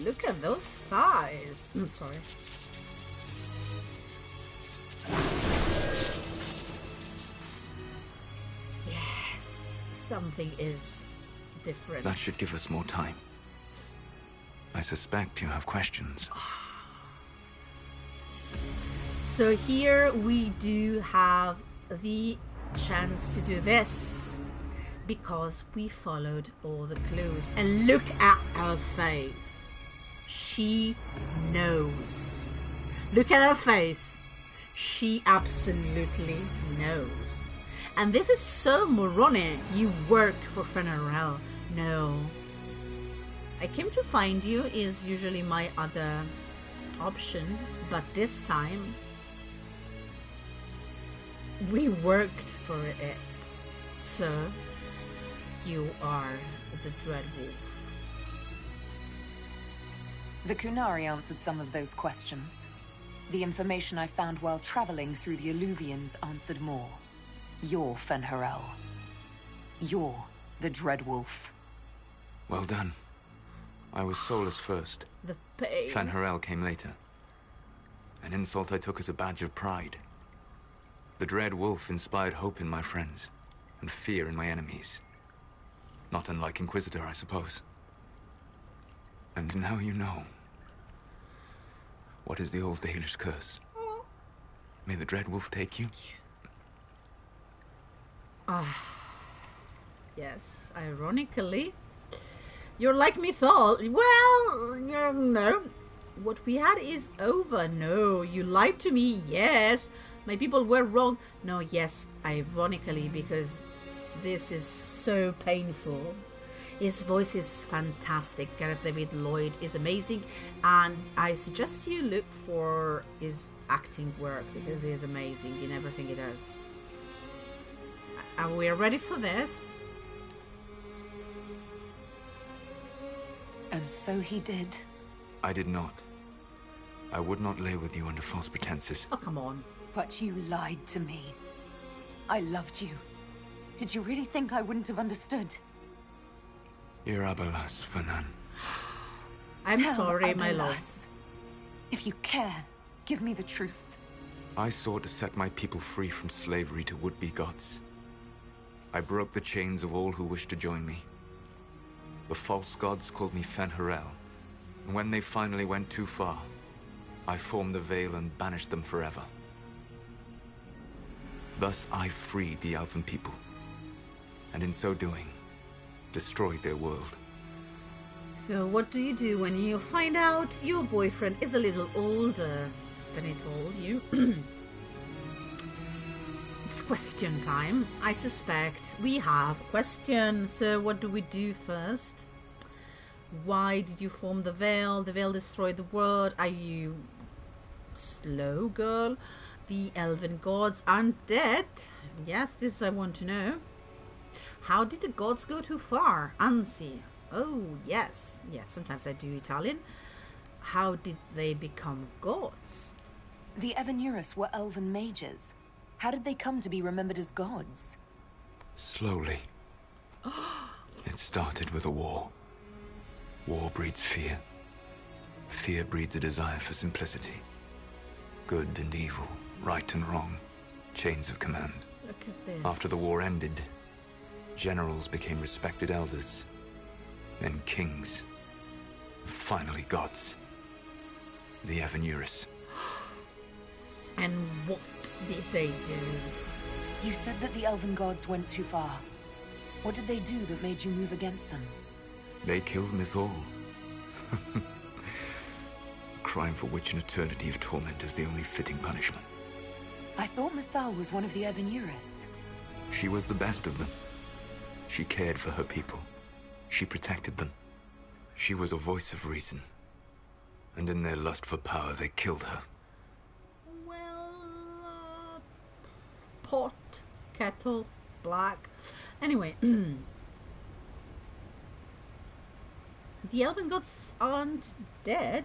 Look at those thighs. I'm sorry. Yes, something is different. That should give us more time. I suspect you have questions. So here we do have the chance to do this because we followed all the clues. And look at her face. She knows. Look at her face. She absolutely knows. And this is so moronic. You work for Fen'Harel. No. I came to find you is usually my other option, but this time we worked for it. So you are the Dread Wolf. The Kunari answered some of those questions. The information I found while traveling through the Alluvians answered more. You're Fen'Harel. You're the Dread Wolf. Well done. I was Solus first. The pain. Fen'Harel came later. An insult I took as a badge of pride. The Dread Wolf inspired hope in my friends, and fear in my enemies. Not unlike Inquisitor, I suppose. And now you know. What is the old Dalish curse? May the Dread Wolf take you? Yes, ironically. You're like me thought. Well, no. What we had is over. No, you lied to me. Yes. My people were wrong. No, yes, ironically, because this is so painful. His voice is fantastic. Gareth David Lloyd is amazing. And I suggest you look for his acting work because he is amazing in everything he does. Are we ready for this? And so he did. I did not. I would not lay with you under false pretenses. Oh, come on. But you lied to me. I loved you. Did you really think I wouldn't have understood? You're Abelas, Fanan. I'm Tell sorry, my Abelas. lord. If you care, give me the truth. I sought to set my people free from slavery to would-be gods. I broke the chains of all who wished to join me. The false gods called me Fen'Harel, and when they finally went too far, I formed the Veil and banished them forever. Thus I freed the Elven people, and in so doing, destroyed their world. So what do you do when you find out your boyfriend is a little older than he told you? It's question time. I suspect we have questions. So what do we do first? Why did you form the Veil? The Veil destroyed the world. Are you slow, girl? The Elven gods aren't dead. Yes, this I want to know. How did the gods go too far? Anzi. Oh, yes. Yes, sometimes I do Italian. How did they become gods? The Evanurus were elven mages. How did they come to be remembered as gods? Slowly. It started with a war. War breeds fear. Fear breeds a desire for simplicity. Good and evil, right and wrong, chains of command. Look at this. After the war ended, generals became respected elders, then kings, finally gods. The Evanurus. And what did they do? You said that the Elven gods went too far. What did they do that made you move against them? They killed Mythal. A crime for which an eternity of torment is the only fitting punishment. I thought Mythal was one of the Evanuris. She was the best of them. She cared for her people. She protected them. She was a voice of reason. And in their lust for power, they killed her. Well, pot, kettle, black. Anyway, the Elven gods aren't dead.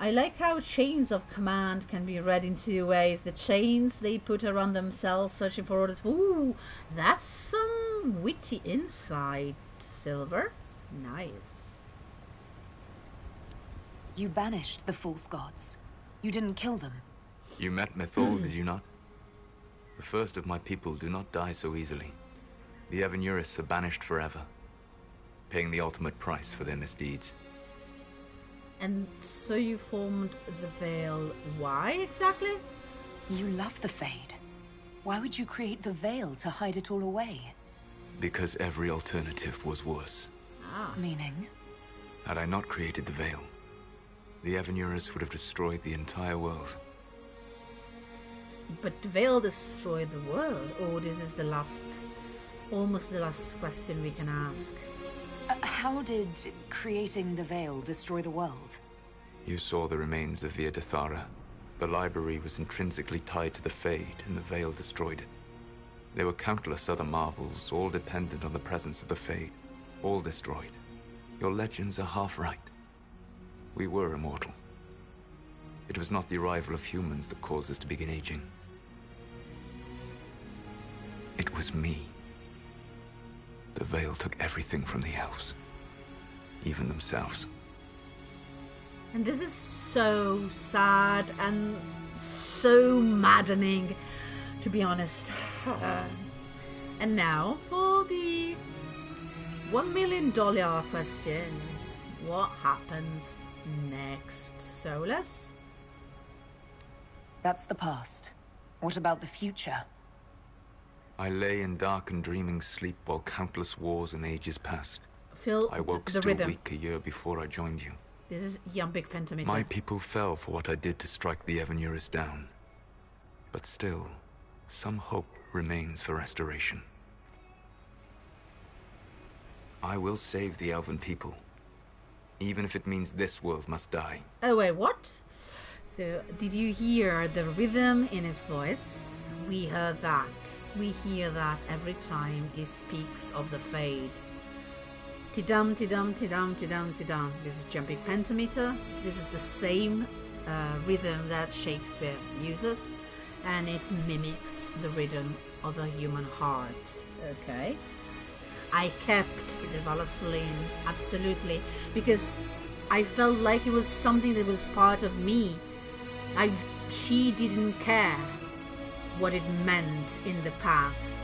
I like how chains of command can be read in two ways. The chains they put around themselves, searching for orders. Ooh, that's some witty insight, Silver. Nice. You banished the false gods. You didn't kill them. You met Mythal, did you not? The first of my people do not die so easily. The Evanuris are banished forever, paying the ultimate price for their misdeeds. And so you formed the Veil. Why exactly? You love the Fade. Why would you create the Veil to hide it all away? Because every alternative was worse. Ah. Meaning? Had I not created the Veil, the Evanuris would have destroyed the entire world. But the Veil destroyed the world? Or this is the last, almost the last question we can ask. How did creating the Veil destroy the world? You saw the remains of Viddasala. The library was intrinsically tied to the Fade, and the Veil destroyed it. There were countless other marvels, all dependent on the presence of the Fade, all destroyed. Your legends are half right. We were immortal. It was not the arrival of humans that caused us to begin aging. It was me. The Veil took everything from the Elves. Even themselves. And this is so sad and so maddening, to be honest. And now for the $1 million question. What happens next, Solus? That's the past. What about the future? I lay in dark and dreaming sleep while countless wars and ages passed. Phil, I woke the still rhythm. weak a year before I joined you. This is Yambik pentameter. My people fell for what I did to strike the Evanuris down. But still, some hope remains for restoration. I will save the Elven people, even if it means this world must die. Oh wait, what? So, did you hear the rhythm in his voice? We heard that. We hear that every time he speaks of the Fade. Tidum, tidum, tidum, tidum, tidum. This is jumping pentameter. This is the same rhythm that Shakespeare uses, and it mimics the rhythm of the human heart. Okay. I kept the Viddasala, absolutely, because I felt like it was something that was part of me. She didn't care what it meant in the past.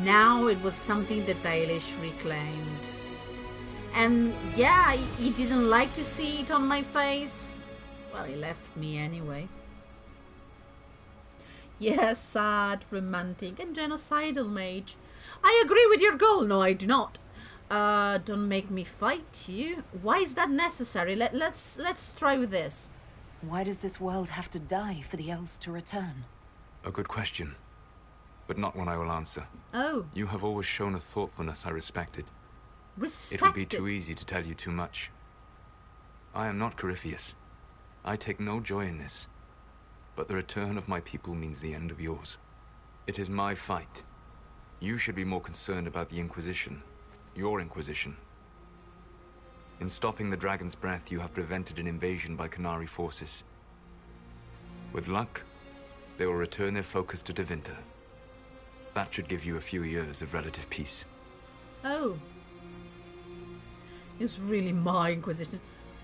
Now it was something that Dalish reclaimed. And yeah, he didn't like to see it on my face. Well, he left me anyway. Yes, sad, romantic, and genocidal mage. I agree with your goal. No, I do not. Don't make me fight you. Why is that necessary? Let's try with this. Why does this world have to die for the Elves to return? A good question, but not one I will answer. Oh. You have always shown a thoughtfulness I respected. Respected. It would be too easy to tell you too much. I am not Corypheus. I take no joy in this. But the return of my people means the end of yours. It is my fight. You should be more concerned about the Inquisition. Your Inquisition. In stopping the Dragon's Breath, you have prevented an invasion by Qunari forces. With luck, they will return their focus to Tevinter. That should give you a few years of relative peace. Oh. It's really my Inquisition.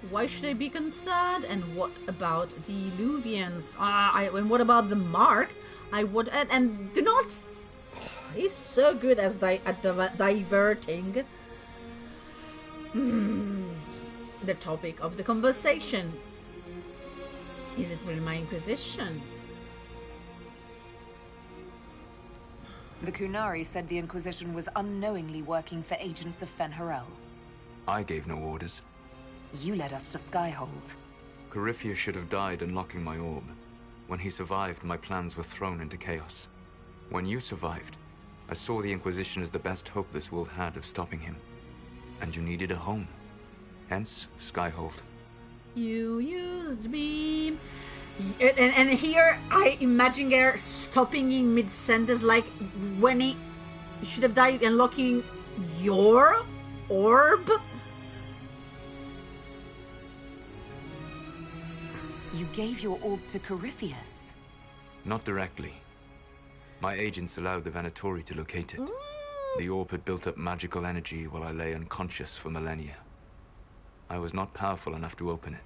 Why should I be concerned? And what about the Illuvians? And what about the Mark? And do not. He's so good at diverting the topic of the conversation. Is it really my Inquisition? The Kunari said the Inquisition was unknowingly working for agents of Fen'Harel. I gave no orders. You led us to Skyhold. Corypheus should have died unlocking my orb. When he survived, my plans were thrown into chaos. When you survived, I saw the Inquisition as the best hope this world had of stopping him. And you needed a home. Hence, Skyhold. You used me. And here I imagine her stopping in mid-sentence, like when he should have died unlocking your orb. You gave your orb to Corypheus. Not directly. My agents allowed the Venatori to locate it. The orb had built up magical energy while I lay unconscious for millennia. I was not powerful enough to open it.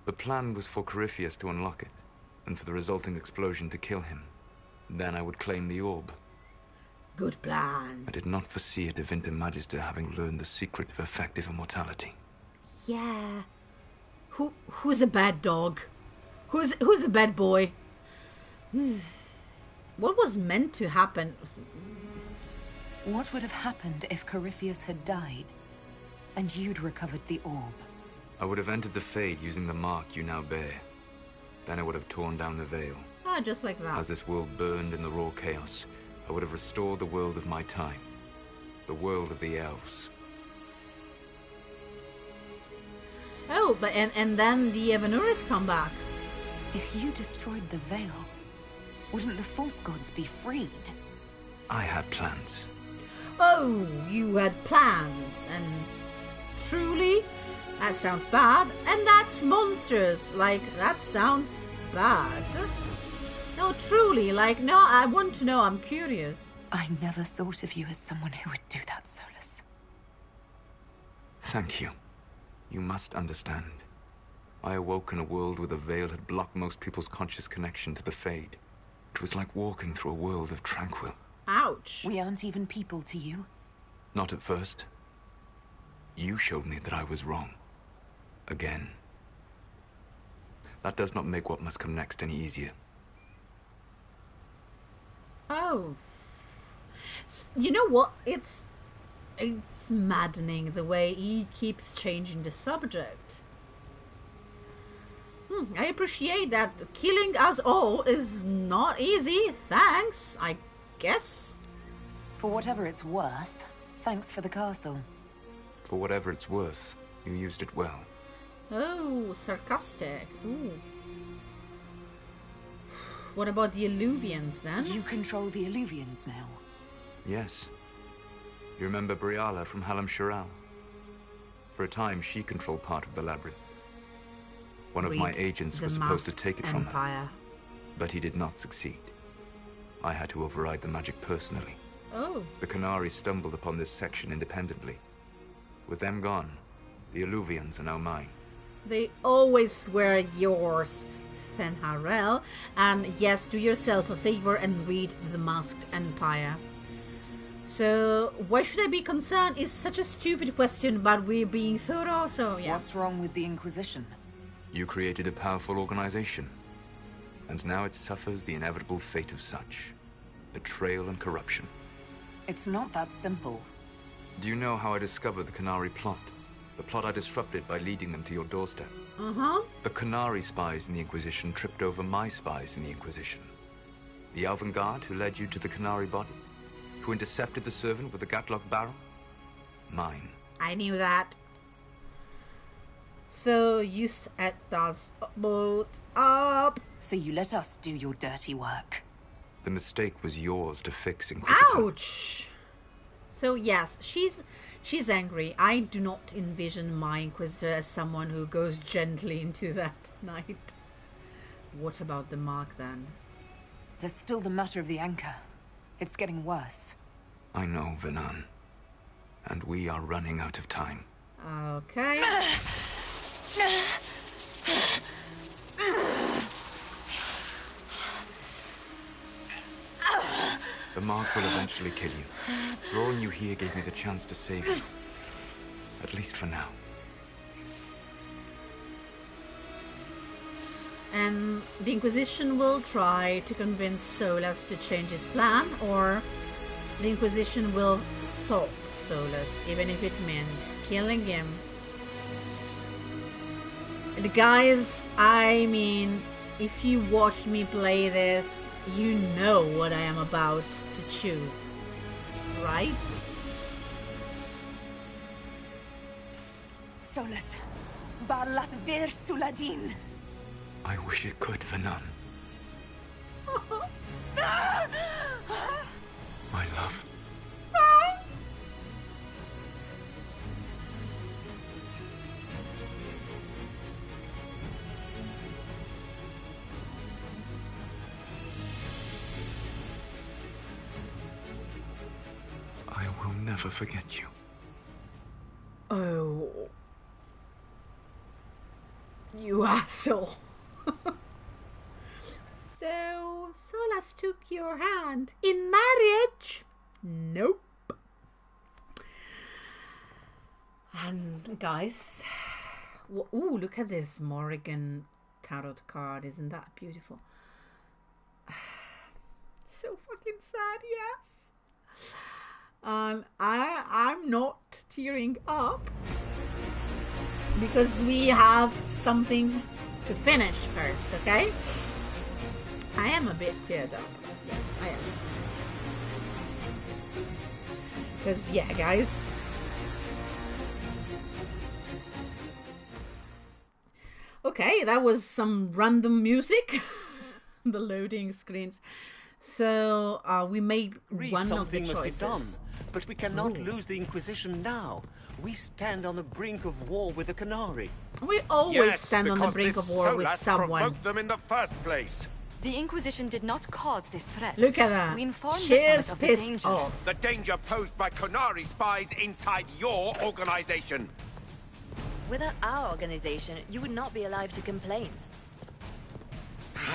The plan was for Corypheus to unlock it, and for the resulting explosion to kill him. Then I would claim the orb. Good plan. I did not foresee a Divinity Magister having learned the secret of effective immortality. Yeah. Who's a bad dog? Who's a bad boy? What was meant to happen? What would have happened if Corypheus had died, and you'd recovered the orb? I would have entered the Fade using the mark you now bear. Then I would have torn down the veil. Ah, just like that. As this world burned in the raw chaos, I would have restored the world of my time. The world of the Elves. Oh, but and then the Evanuris come back. If you destroyed the veil, wouldn't the false gods be freed? I had plans. Oh, you had plans, and truly, that sounds bad, and that's monstrous. Like, that sounds bad. No, truly, like, no, I want to know, I'm curious. I never thought of you as someone who would do that, Solus. Thank you. You must understand. I awoke in a world where the veil had blocked most people's conscious connection to the Fade. It was like walking through a world of tranquil. Ouch. We aren't even people to you. Not at first. You showed me that I was wrong. Again. That does not make what must come next any easier. Oh. You know what? It's maddening the way he keeps changing the subject. I appreciate that. Killing us all is not easy. Thanks, I guess. For whatever it's worth, thanks for the castle. For whatever it's worth, you used it well. Oh, sarcastic. Ooh. What about the Illuvians then? You control the Illuvians now. Yes. You remember Briala from Halam-Sharal? For a time, she controlled part of the labyrinth. One of my agents was supposed to take it from her, but he did not succeed. I had to override the magic personally. Oh. The Kunari stumbled upon this section independently. With them gone, the Illuvians are now mine. They always were yours, Fen'Harel. And yes, do yourself a favor and read The Masked Empire. So, why should I be concerned is such a stupid question, but we're being thorough, so yeah. What's wrong with the Inquisition? You created a powerful organization, and now it suffers the inevitable fate of such. Betrayal and corruption. It's not that simple. Do you know how I discovered the Kunari plot? The plot I disrupted by leading them to your doorstep. Uh-huh. The Kunari spies in the Inquisition tripped over my spies in the Inquisition. The Elven Guard who led you to the Kunari body? Who intercepted the servant with the Gatlock barrel? Mine. I knew that. So you set us both up. So you let us do your dirty work. The mistake was yours to fix, Inquisitor. Ouch! So yes, she's angry. I do not envision my Inquisitor as someone who goes gently into that night. What about the mark then? There's still the matter of the anchor. It's getting worse. I know, Venan. And we are running out of time. Okay. The mark will eventually kill you. Drawing you here gave me the chance to save you. At least for now. And the Inquisition will try to convince Solus to change his plan, or the Inquisition will stop Solus, even if it means killing him. And guys, I mean, if you watch me play this, you know what I am about to choose, right? Solus, Varlath Vir Suladin. I wish it could, Venan. My love. I will never forget you. Oh. You asshole. So, Solus took your hand in marriage? Nope. And guys, ooh, look at this Morrigan tarot card. Isn't that beautiful? So fucking sad, yes. I'm not tearing up because we have something to finish first, okay? I am a bit teared up. Yes, I am. Because, yeah, guys. Okay, that was some random music. The loading screens. So, we made one of the choices. Something must be done, but we cannot lose the Inquisition now. We stand on the brink of war with the Canary. We always stand on the brink of war with someone. Provoked them in the first place. The Inquisition did not cause this threat. Look at that. We informed the She's Summit of the pissed danger. off. The danger posed by Canary spies inside your organization. Without our organization, you would not be alive to complain.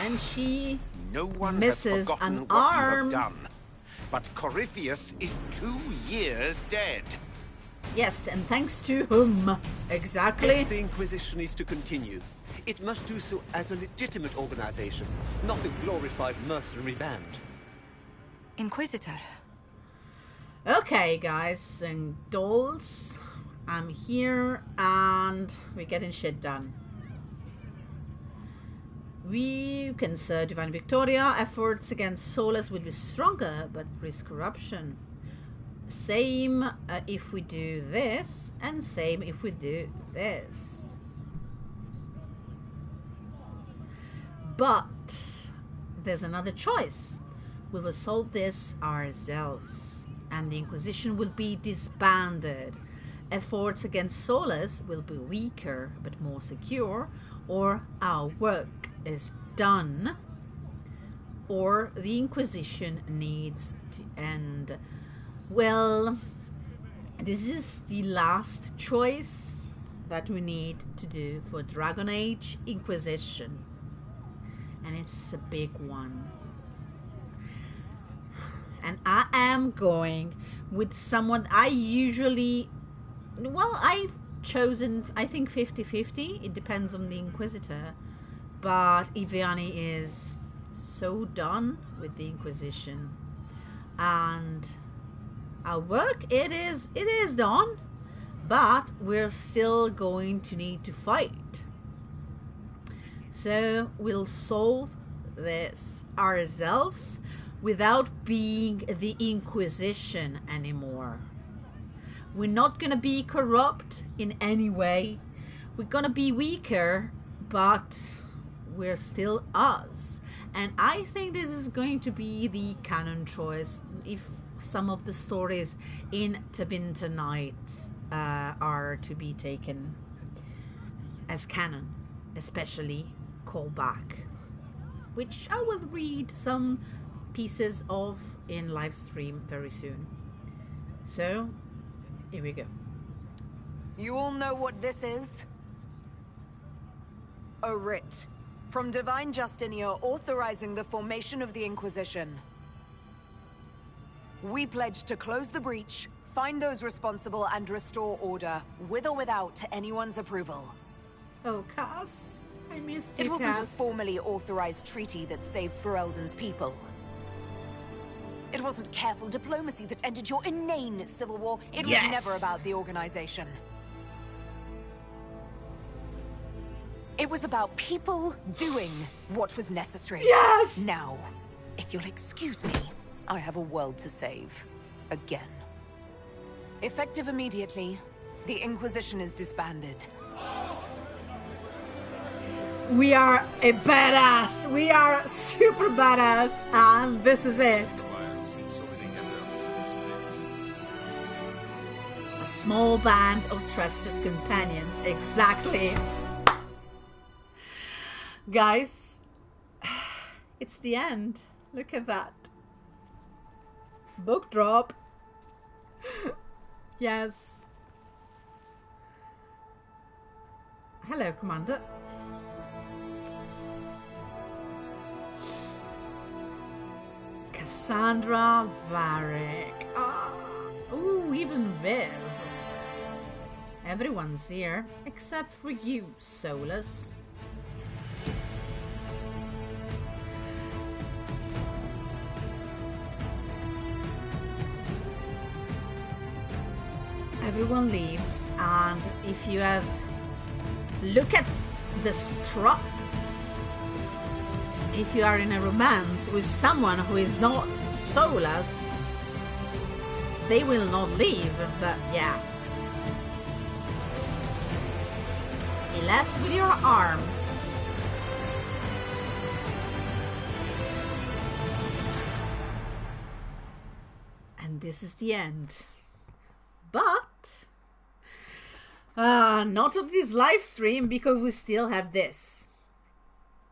And she No one misses has forgotten an what arm. you have done. But Corypheus is 2 years dead. Yes, and thanks to whom? Exactly. If the Inquisition is to continue, it must do so as a legitimate organization, not a glorified mercenary band. Inquisitor. Okay, guys and dolls, I'm here and we're getting shit done. We can serve Divine Victoria. Efforts against Solus will be stronger, but risk corruption. Same if we do this, and same if we do this. But there's another choice. We will solve this ourselves, and the Inquisition will be disbanded. Efforts against Solus will be weaker but more secure, or our work is done, or the Inquisition needs to end. Well, this is the last choice that we need to do for Dragon Age Inquisition, and it's a big one. And I am going with someone I usually, well, I've chosen, I think 50-50. It depends on the Inquisitor. But Iviani is so done with the Inquisition. And our work, it is done. But we're still going to need to fight. So we'll solve this ourselves without being the Inquisition anymore. We're not going to be corrupt in any way. We're going to be weaker, but we're still us. And I think this is going to be the canon choice if some of the stories in Tevinter Nights are to be taken as canon, especially Callback, which I will read some pieces of in live stream very soon. So here we go. You all know what this is? A writ from Divine Justinia authorizing the formation of the Inquisition. We pledge to close the breach, find those responsible, and restore order, with or without anyone's approval. Oh, Cass, I missed you, It wasn't a Cass. formally authorized treaty that saved Ferelden's people. It wasn't careful diplomacy that ended your inane civil war. It Yes. was never about the organization. It was about people doing what was necessary. Yes! Now, if you'll excuse me, I have a world to save. Again. Effective immediately, the Inquisition is disbanded. We are a badass. We are super badass. And this is it. A small band of trusted companions. Exactly. Guys, it's the end. Look at that. Book drop. Yes. Hello, Commander. Cassandra, Varric. Ooh, even Viv. Everyone's here, except for you, Solus. Everyone leaves, and if you have... Look at the strut. If you are in a romance with someone who is not Solus, they will not leave, but yeah. He left with your arm. And this is the end. But not of this live stream, because we still have this.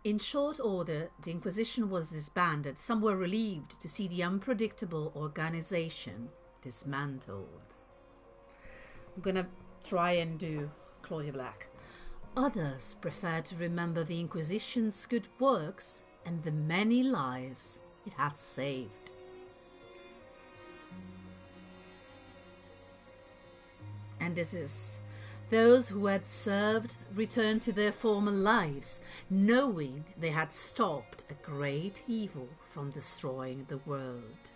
In short order, the Inquisition was disbanded. Some were relieved to see the unpredictable organization dismantled. I'm gonna try and do Claudia Black. Others preferred to remember the Inquisition's good works and the many lives it had saved. And this is: those who had served returned to their former lives, knowing they had stopped a great evil from destroying the world.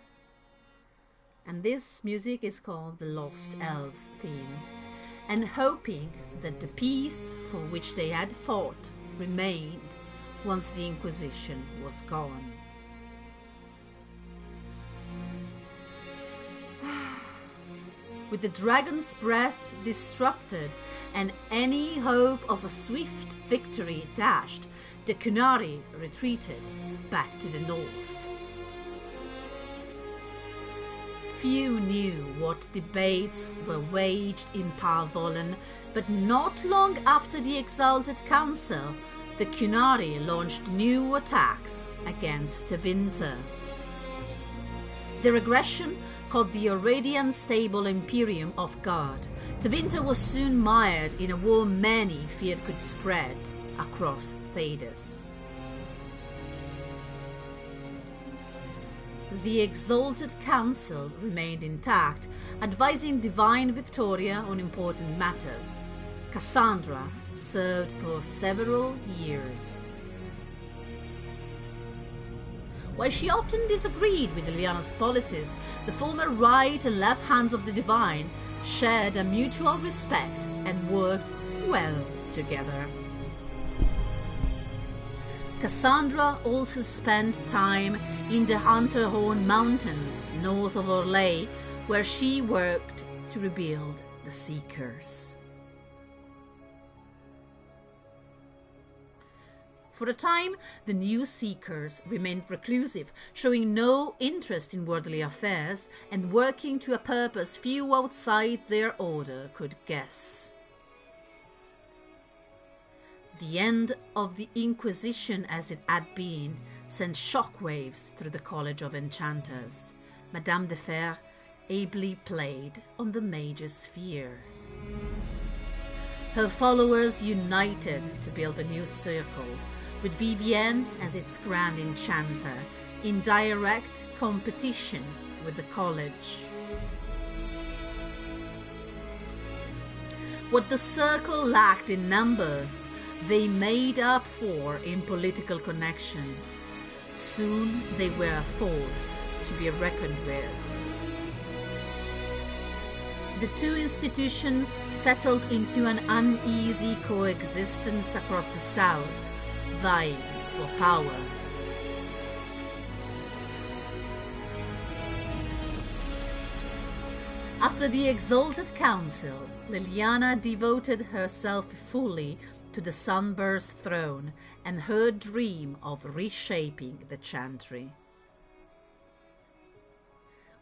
And this music is called the Lost Elves theme, and hoping that the peace for which they had fought remained once the Inquisition was gone. With the dragon's breath disrupted and any hope of a swift victory dashed, the Qunari retreated back to the north. Few knew what debates were waged in Parvolen, but not long after the Exalted Council, the Qunari launched new attacks against Tevinter. Their aggression caught the already unstable Imperium off guard. Tevinter was soon mired in a war many feared could spread across Thedas. The Exalted Council remained intact, advising Divine Victoria on important matters. Cassandra served for several years. While she often disagreed with Liliana's policies, the former right and left hands of the Divine shared a mutual respect and worked well together. Cassandra also spent time in the Hunterhorn Mountains north of Orlais, where she worked to rebuild the Seekers. For a time, the new Seekers remained reclusive, showing no interest in worldly affairs and working to a purpose few outside their order could guess. The end of the Inquisition as it had been sent shockwaves through the College of Enchanters. Madame de Fer ably played on the mage's fears. Her followers united to build a new circle, with Vivienne as its Grand Enchanter, in direct competition with the college. What the circle lacked in numbers, they made up for in political connections. Soon they were a force to be reckoned with. The two institutions settled into an uneasy coexistence across the south, vying for power. After the exalted council, Liliana devoted herself fully to the Sunburst throne and her dream of reshaping the Chantry.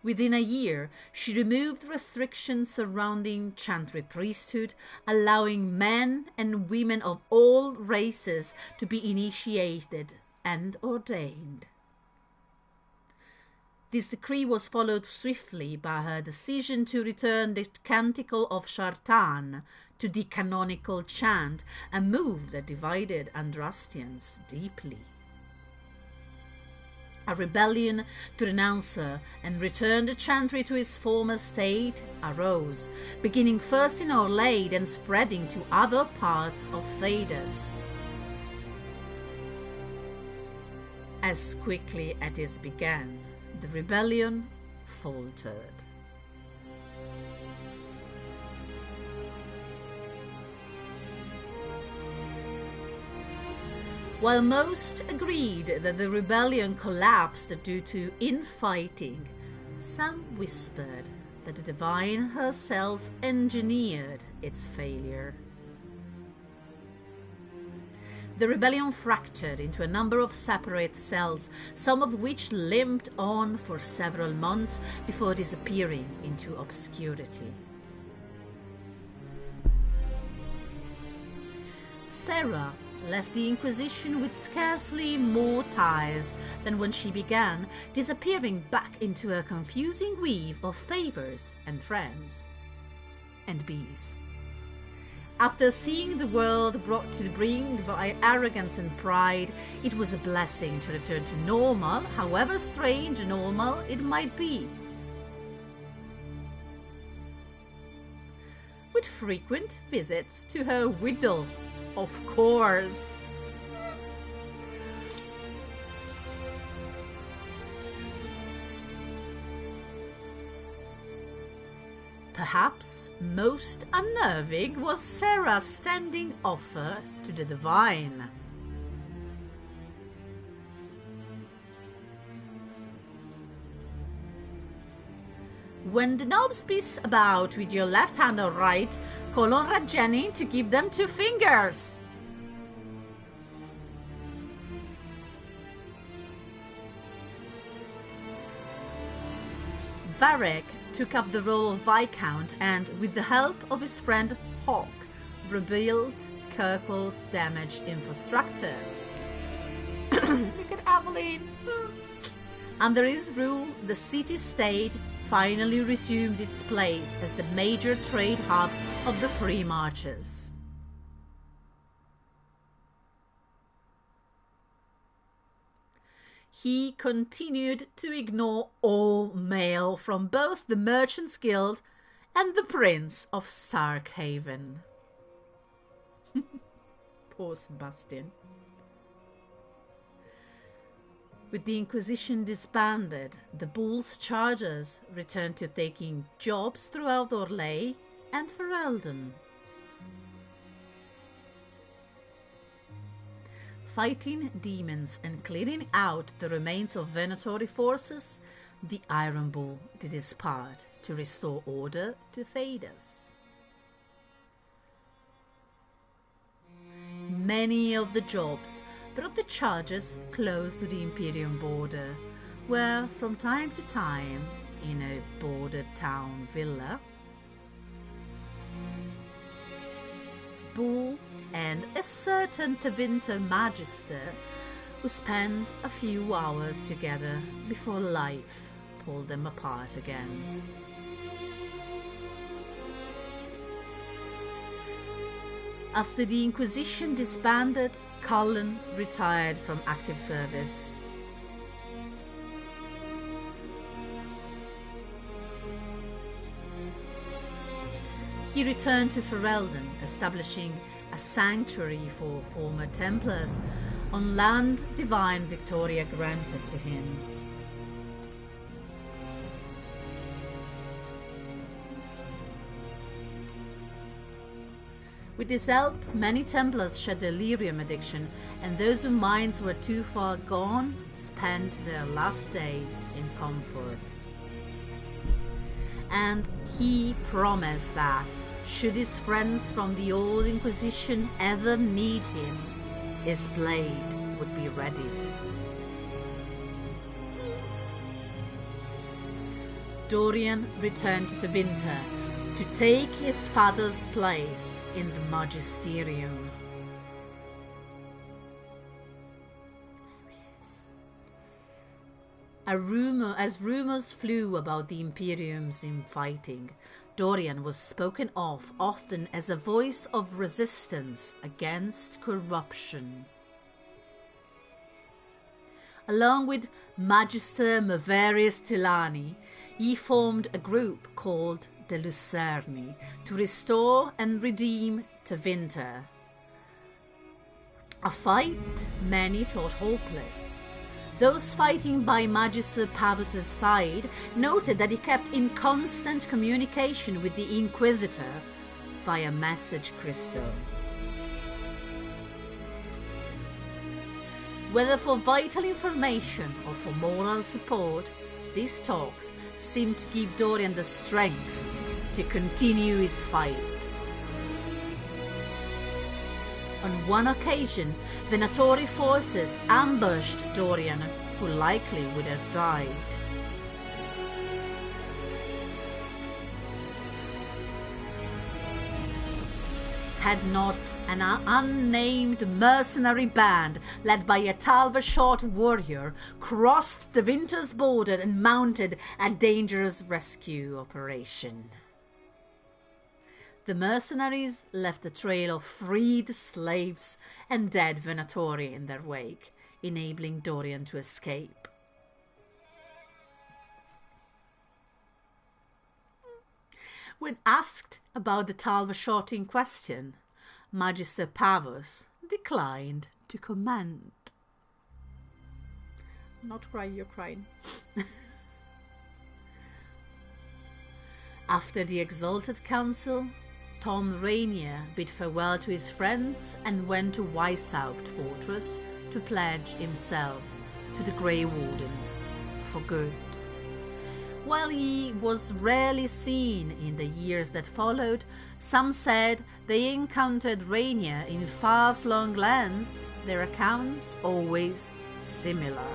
Within a year, she removed restrictions surrounding Chantry priesthood, allowing men and women of all races to be initiated and ordained. This decree was followed swiftly by her decision to return the Canticle of Shartan to the canonical chant, a move that divided Andrastians deeply. A rebellion to renounce her and return the Chantry to its former state arose, beginning first in Orlade and spreading to other parts of Thedas. As quickly as it began, the rebellion faltered. While most agreed that the rebellion collapsed due to infighting, some whispered that the Divine herself engineered its failure. The rebellion fractured into a number of separate cells, some of which limped on for several months before disappearing into obscurity. Sarah left the Inquisition with scarcely more ties than when she began, disappearing back into a confusing weave of favors and friends and bees. After seeing the world brought to the brink by arrogance and pride, it was a blessing to return to normal, however strange normal it might be. With frequent visits to her widow, of course. Perhaps most unnerving was Sarah's standing offer to the Divine. When the knobs piece about with your left hand or right, call on Rajani to give them 2 fingers. Varek took up the role of Viscount and, with the help of his friend Hawk, rebuilt Kirkwall's damaged infrastructure. Look at Aveline. Under his rule, the city-state finally resumed its place as the major trade hub of the Free Marches. He continued to ignore all mail from both the Merchants Guild and the Prince of Starkhaven. Poor Sebastian. With the Inquisition disbanded, the Bull's Chargers returned to taking jobs throughout Orlais and Ferelden. Fighting demons and clearing out the remains of Venatory forces, the Iron Bull did his part to restore order to Thedas. Many of the jobs brought the Chargers close to the Imperium border, where from time to time, in a bordered town villa, Bull and a certain Tevinter Magister would spend a few hours together before life pulled them apart again. After the Inquisition disbanded, Cullen retired from active service. He returned to Ferelden, establishing a sanctuary for former Templars on land Divine Victoria granted to him. With this help, many Templars shed their lyrium addiction, and those whose minds were too far gone spent their last days in comfort. And he promised that, should his friends from the old Inquisition ever need him, his blade would be ready. Dorian returned to Winter to take his father's place in the Magisterium. As rumors flew about the Imperium's infighting, Dorian was spoken of often as a voice of resistance against corruption. Along with Magister Maverius Tilani, he formed a group called the Lucerni to restore and redeem Tevinter. A fight many thought hopeless. Those fighting by Magister Pavus's side noted that he kept in constant communication with the Inquisitor via message crystal. Whether for vital information or for moral support, these talks seemed to give Dorian the strength to continue his fight. On one occasion, Venatori forces ambushed Dorian, who likely would have died. Had not an unnamed mercenary band led by a Talvashort warrior crossed the Winter's border and mounted a dangerous rescue operation. The mercenaries left a trail of freed slaves and dead Venatori in their wake, enabling Dorian to escape. When asked about the Talvashort in question, Magister Pavus declined to comment. Not cry, you're crying. After the Exalted Council, Tom Rainier bid farewell to his friends and went to Weishaupt Fortress to pledge himself to the Grey Wardens for good. While he was rarely seen in the years that followed, some said they encountered Rainier in far-flung lands, their accounts always similar.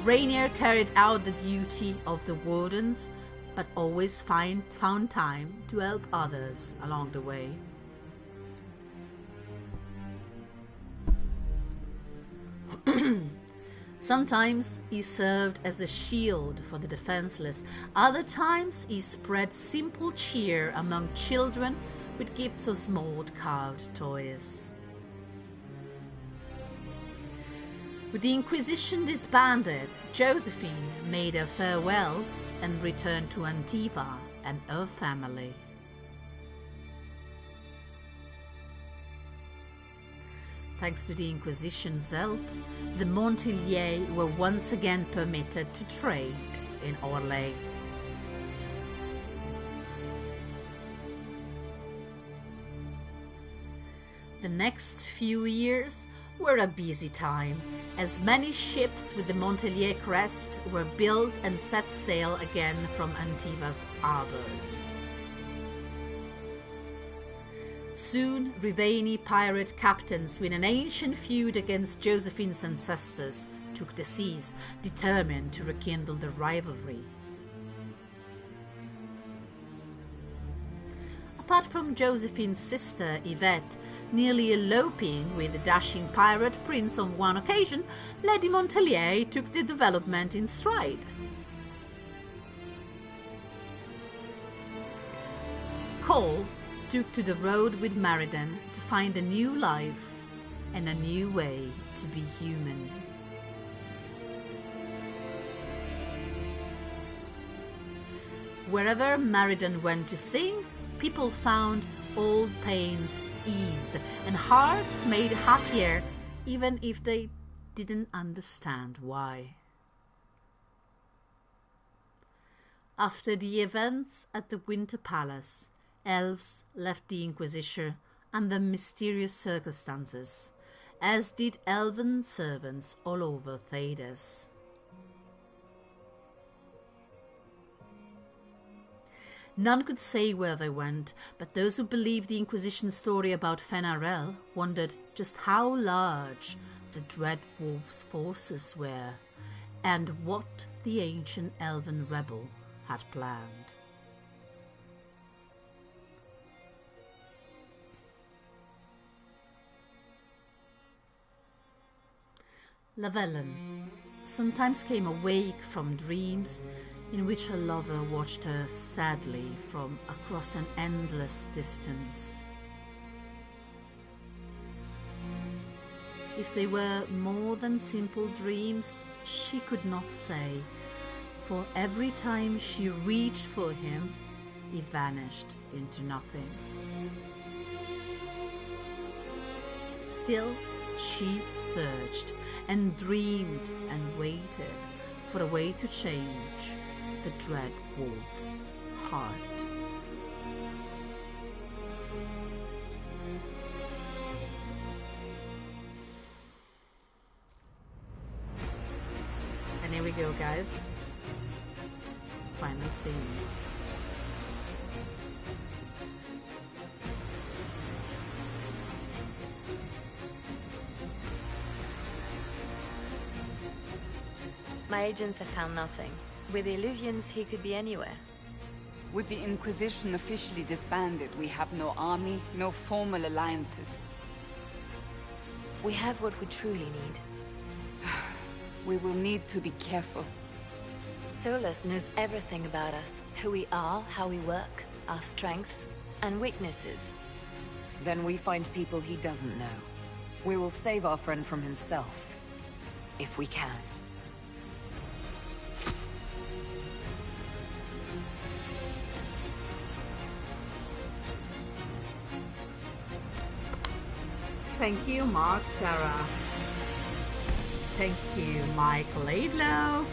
Rainier carried out the duty of the Wardens, but always found time to help others along the way. Sometimes he served as a shield for the defenseless. Other times he spread simple cheer among children with gifts of small carved toys. With the Inquisition disbanded, Josephine made her farewells and returned to Antiva and her family. Thanks to the Inquisition's help, the Montiliers were once again permitted to trade in Orlais. The next few years were a busy time, as many ships with the Montilier crest were built and set sail again from Antiva's harbours. Soon, Riveni pirate captains with an ancient feud against Josephine's ancestors took the seas, determined to rekindle the rivalry. Apart from Josephine's sister Yvette nearly eloping with the dashing pirate prince on one occasion, Lady Montalier took the development in stride. Cole took to the road with Meriden to find a new life and a new way to be human. Wherever Meriden went to sing, people found old pains eased and hearts made happier, even if they didn't understand why. After the events at the Winter Palace, elves left the Inquisition under mysterious circumstances, as did elven servants all over Thedas. None could say where they went, but those who believed the Inquisition story about Fen'Harel wondered just how large the Dread Wolf's forces were, and what the ancient elven rebel had planned. Lavellen sometimes came awake from dreams in which her lover watched her sadly from across an endless distance. If they were more than simple dreams, she could not say, for every time she reached for him, he vanished into nothing. Still, she searched and dreamed and waited for a way to change the Dread Wolf's heart. And here we go, guys. Final scene. My agents have found nothing. With the Illuvians, he could be anywhere. With the Inquisition officially disbanded, we have no army, no formal alliances. We have what we truly need. We will need to be careful. Solus knows everything about us. Who we are, how we work, our strengths and weaknesses. Then we find people he doesn't know. We will save our friend from himself. If we can. Thank you, Mark Tara. Thank you, Michael Laidlow.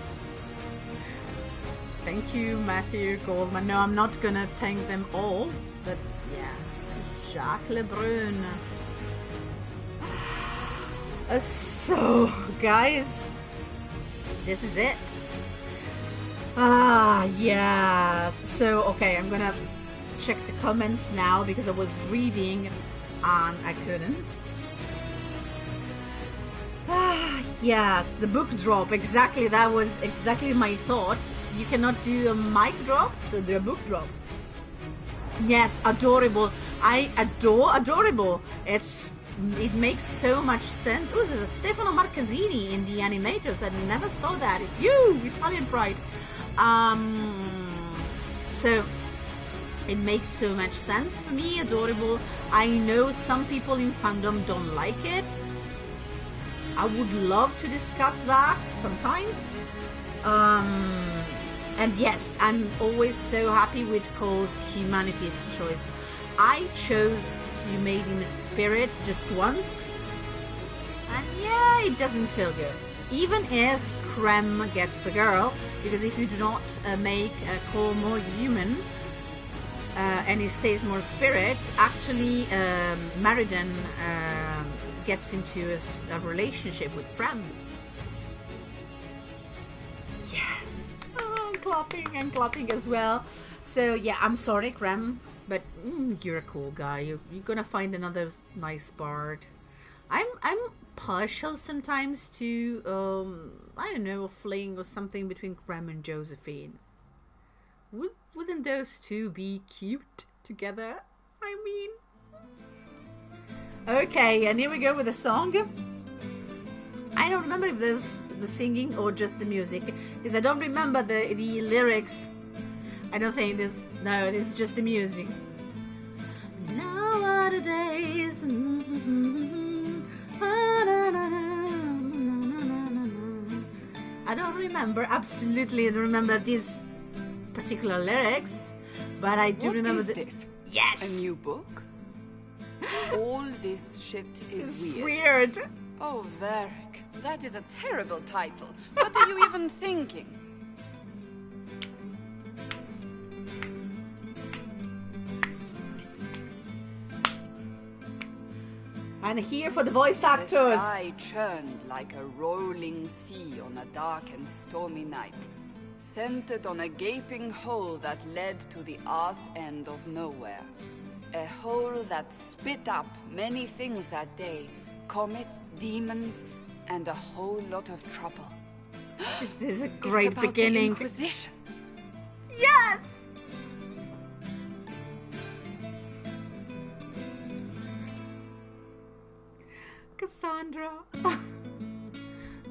Thank you, Matthew Goldman. No, I'm not gonna thank them all, but yeah. Jacques Lebrun. So, guys, this is it. Yes. So, okay, I'm gonna check the comments now because I was reading and I couldn't. Yes, the book drop, exactly, that was exactly my thought. You cannot do a mic drop, so do a book drop. Yes, adorable. I adore adorable. It makes so much sense. Oh, this is Stefano Marcazzini in the animators. I never saw that. You, Italian pride. So it makes so much sense for me. Adorable. I know some people in fandom don't like it. I would love to discuss that sometimes. And yes, I'm always so happy with Cole's humanity's choice. I chose to be made in a spirit just once. And yeah, it doesn't feel good. Even if Krem gets the girl, because if you do not make Cole more human, and he stays more spirit, actually Meriden gets into a relationship with Krem. Yes. Oh, I'm clapping as well. So yeah, I'm sorry, Krem, but you're a cool guy. You're gonna find another nice bard. I'm partial sometimes to I don't know, a fling or something between Krem and Josephine. Wouldn't those two be cute together? I mean. Okay, and here we go with the song. I don't remember if there's the singing or just the music, because I don't remember the lyrics. I don't think this. No, this is just the music. Now are the days. I don't remember, absolutely don't remember these particular lyrics, but I do remember this? Yes! A new book? All this shit is it's weird. weird. Oh, Varric, that is a terrible title. What are you even thinking? And here for the voice The actors. sky churned like a rolling sea on a dark and stormy night, centered on a gaping hole that led to the arse end of nowhere. A hole that spit up many things that day, comets, demons, and a whole lot of trouble. This is a great It's about beginning. The Inquisition. Yes! Cassandra.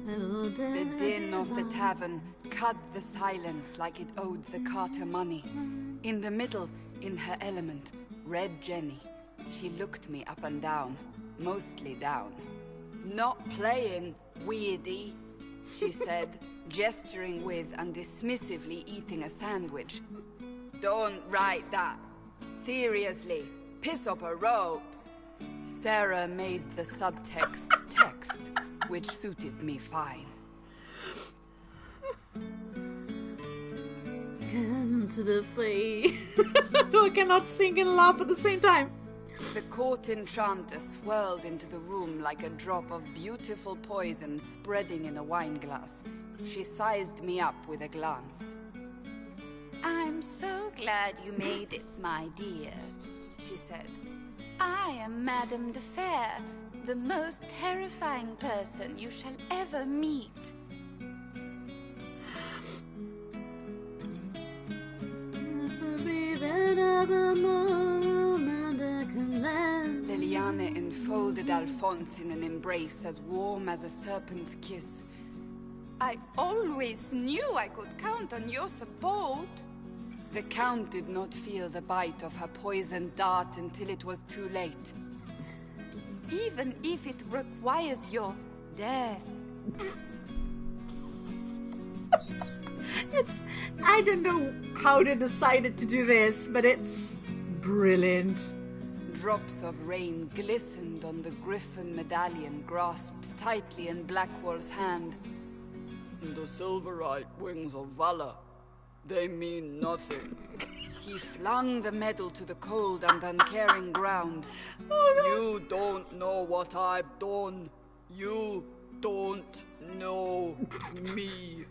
The din of the tavern cut the silence like it owed the carter money. In the middle, in her element, Red Jenny. She looked me up and down, mostly down. "Not playing, weirdy," she said, gesturing with and dismissively eating a sandwich. "Don't write that. Seriously, piss up a rope." Sarah made the subtext text, which suited me fine. Into the fray. I cannot sing and laugh at the same time. The court enchanter swirled into the room like a drop of beautiful poison spreading in a wineglass. She sized me up with a glance. "I'm so glad you made it, my dear," she said. "I am Madame de Fair, the most terrifying person you shall ever meet." Liliane enfolded Alphonse in an embrace as warm as a serpent's kiss. "I always knew I could count on your support." The Count did not feel the bite of her poisoned dart until it was too late. "Even if it requires your death." I don't know how they decided to do this, but it's brilliant. Drops of rain glistened on the griffin medallion grasped tightly in Blackwall's hand. "The silverite wings of valor. They mean nothing." He flung the medal to the cold and uncaring ground. "You don't know what I've done. You don't know me."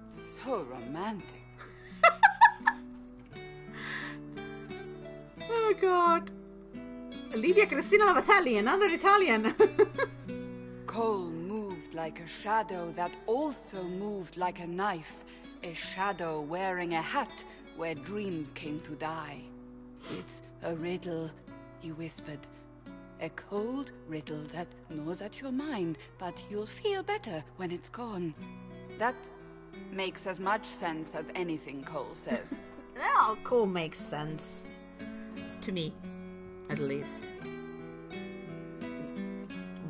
So romantic. Oh god. Livia Cristina Lavatelli, another Italian. Cole moved like a shadow that also moved like a knife. A shadow wearing a hat where dreams came to die. "It's a riddle," he whispered. "A cold riddle that gnaws at your mind, but you'll feel better when it's gone." That makes as much sense as anything Cole says. Oh, Cole makes sense. To me, at least.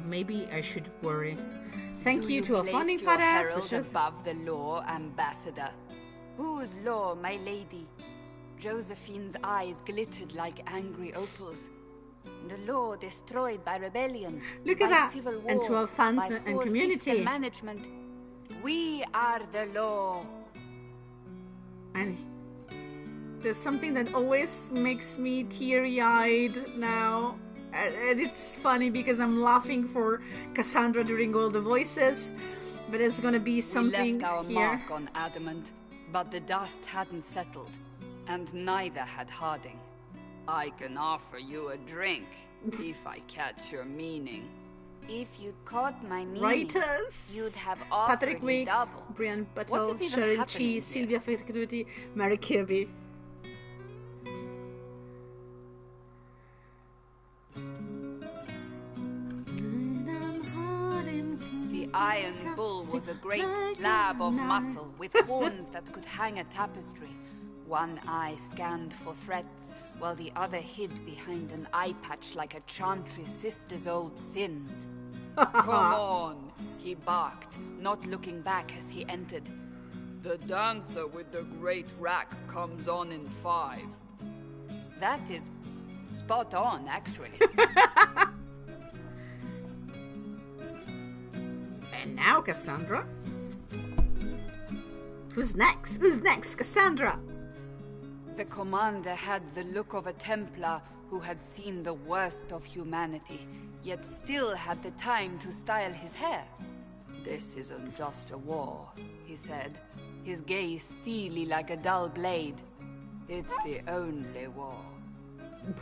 Maybe I should worry. Thank you to our founding fathers. Herald above the law, Ambassador. "Whose law, my lady?" Josephine's eyes glittered like angry opals. "The law destroyed by rebellion. Look at by that. Civil war, And to our fans by and poor community. fiscal management. We are the law." And there's something that always makes me teary-eyed now. And it's funny because I'm laughing for Cassandra during all the voices, but there's gonna be something We left our here. mark on adamant, but the dust hadn't settled, and neither had Harding. "I can offer you a drink, if I catch your meaning." "If you'd caught my meaning, Writers: you'd have offered Patrick me Weeks, double." Brian What Buttle, is even Cheryl happening Chi, here? Sylvia Fettuti, Mary Kirby. The Iron Bull was a great slab of muscle with horns that could hang a tapestry. One eye scanned for threats, while the other hid behind an eye patch like a chantry sister's old sins. "Come on," he barked, not looking back as he entered. "The dancer with the great rack comes on in 5. That is spot on, actually. And now Cassandra. Who's next? Who's next? Cassandra. The commander had the look of a Templar who had seen the worst of humanity, yet still had the time to style his hair. "This isn't just a war," he said, his gaze steely like a dull blade. "It's the only war."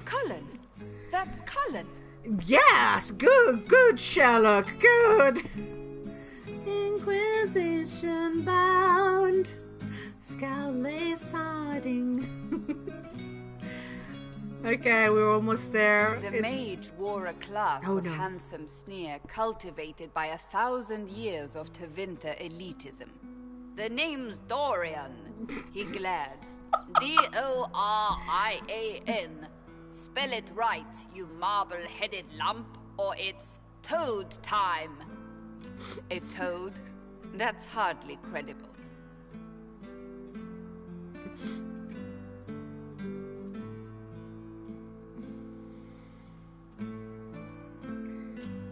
Cullen! That's Cullen! Yes! Good, Sherlock, good! Inquisition bound, Scowlace hiding. Okay, we're almost there. The mage wore a class of handsome sneer cultivated by 1,000 years of Tevinter elitism. "The name's Dorian," he glared. D-O-R-I-A-N. Spell it right, you marble-headed lump, or it's toad time. A toad? That's hardly credible.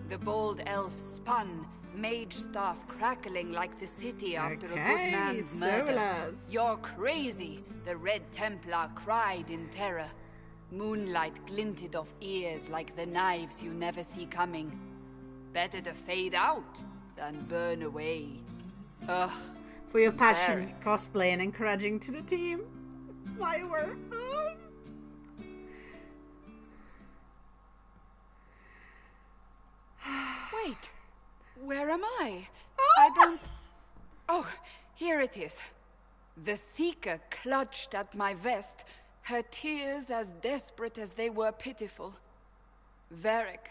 The bold elf spun, mage staff crackling like the city after a good man's murder. "You're crazy," the Red Templar cried in terror. Moonlight glinted off ears like the knives you never see coming. Better to fade out than burn away. Ugh. For your passion, cosplay, and encouraging to the team. My word. Wait, where am I? I don't... Oh, here it is. The Seeker clutched at my vest, her tears as desperate as they were pitiful. "Varric,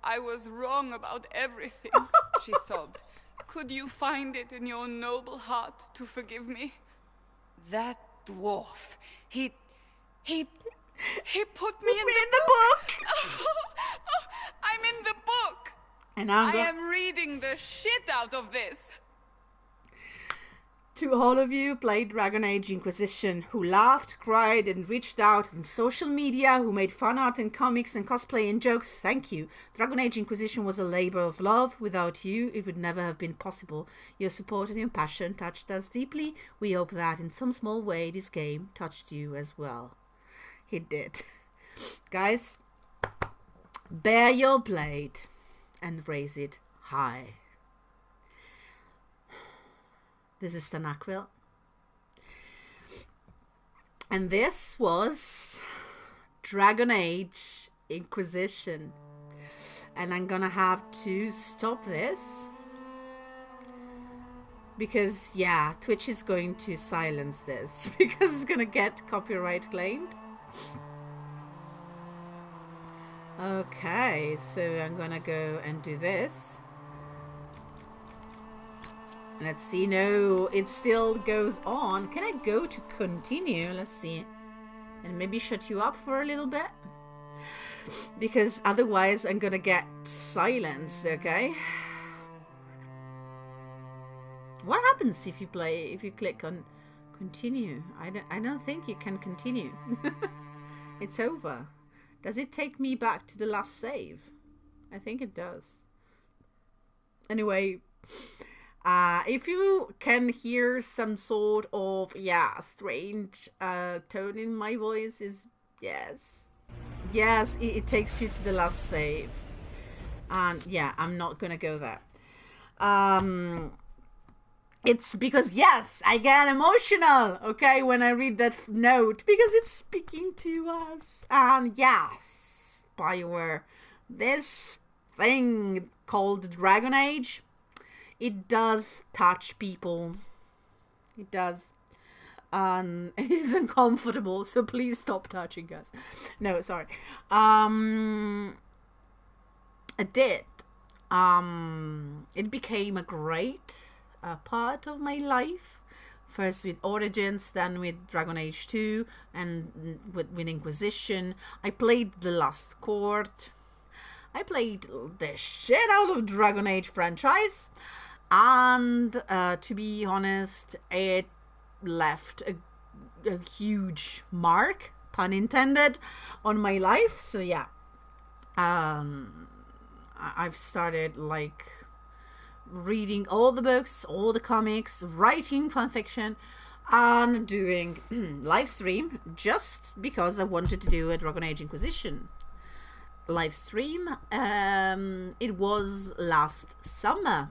I was wrong about everything," she sobbed. "Could you find it in your noble heart to forgive me?" "That dwarf, he put me in the book! I'm in the book! And I am reading the shit out of this! To all of you who played Dragon Age Inquisition, who laughed, cried, and reached out on social media, who made fan art and comics and cosplay and jokes, thank you. Dragon Age Inquisition was a labor of love. Without you, it would never have been possible. Your support and your passion touched us deeply. We hope that in some small way this game touched you as well. It did. Guys, bear your blade and raise it high. This is Tanaquil. And this was Dragon Age Inquisition. And I'm gonna have to stop this. Because, yeah, Twitch is going to silence this. Because it's gonna get copyright claimed. Okay, so I'm gonna go and do this. Let's see, no, it still goes on. Can I go to continue? Let's see. And maybe shut you up for a little bit? Because otherwise I'm gonna get silenced, okay? What happens if you click on continue? I don't think you can continue. It's over. Does it take me back to the last save? I think it does. Anyway, if you can hear some sort of, strange tone in my voice, is yes. Yes, it takes you to the last save. And yeah, I'm not gonna go there. It's because, yes, I get emotional, okay, when I read that note, because it's speaking to us. And yes, BioWare, this thing called Dragon Age, it does touch people. It does. And it is uncomfortable, so please stop touching us. No, sorry. It did. It became a great part of my life. First with Origins, then with Dragon Age 2, and with Inquisition. I played The Last Court. I played the shit out of Dragon Age franchise. And to be honest, it left a huge mark, pun intended, on my life. So yeah, I've started like reading all the books, all the comics, writing fanfiction, and doing live stream just because I wanted to do a Dragon Age Inquisition live stream. It was last summer,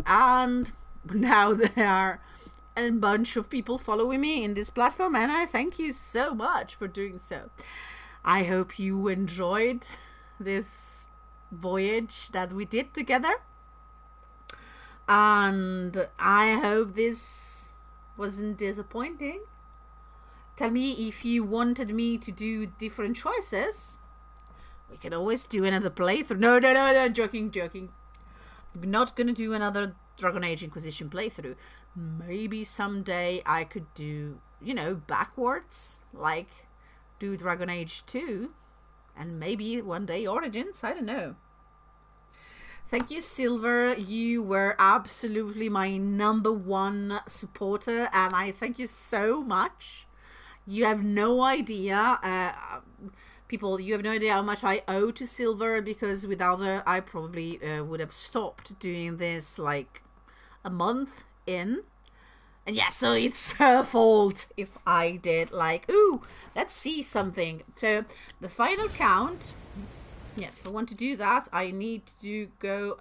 and now there are a bunch of people following me in this platform, and I thank you so much for doing so. I hope you enjoyed this voyage that we did together, and I hope this wasn't disappointing. Tell me if you wanted me to do different choices. We can always do another playthrough. No, joking. I'm not gonna do another Dragon Age Inquisition playthrough. Maybe someday I could do, backwards, like do Dragon Age 2, and maybe one day Origins, I don't know. Thank you, Silver. You were absolutely my #1 supporter, and I thank you so much. You have no idea, people, you have no idea how much I owe to Silver, because without her, I probably would have stopped doing this like a month in. And yeah, so it's her fault if I did like, ooh, let's see something. So the final count, yes, if I want to do that, I need to go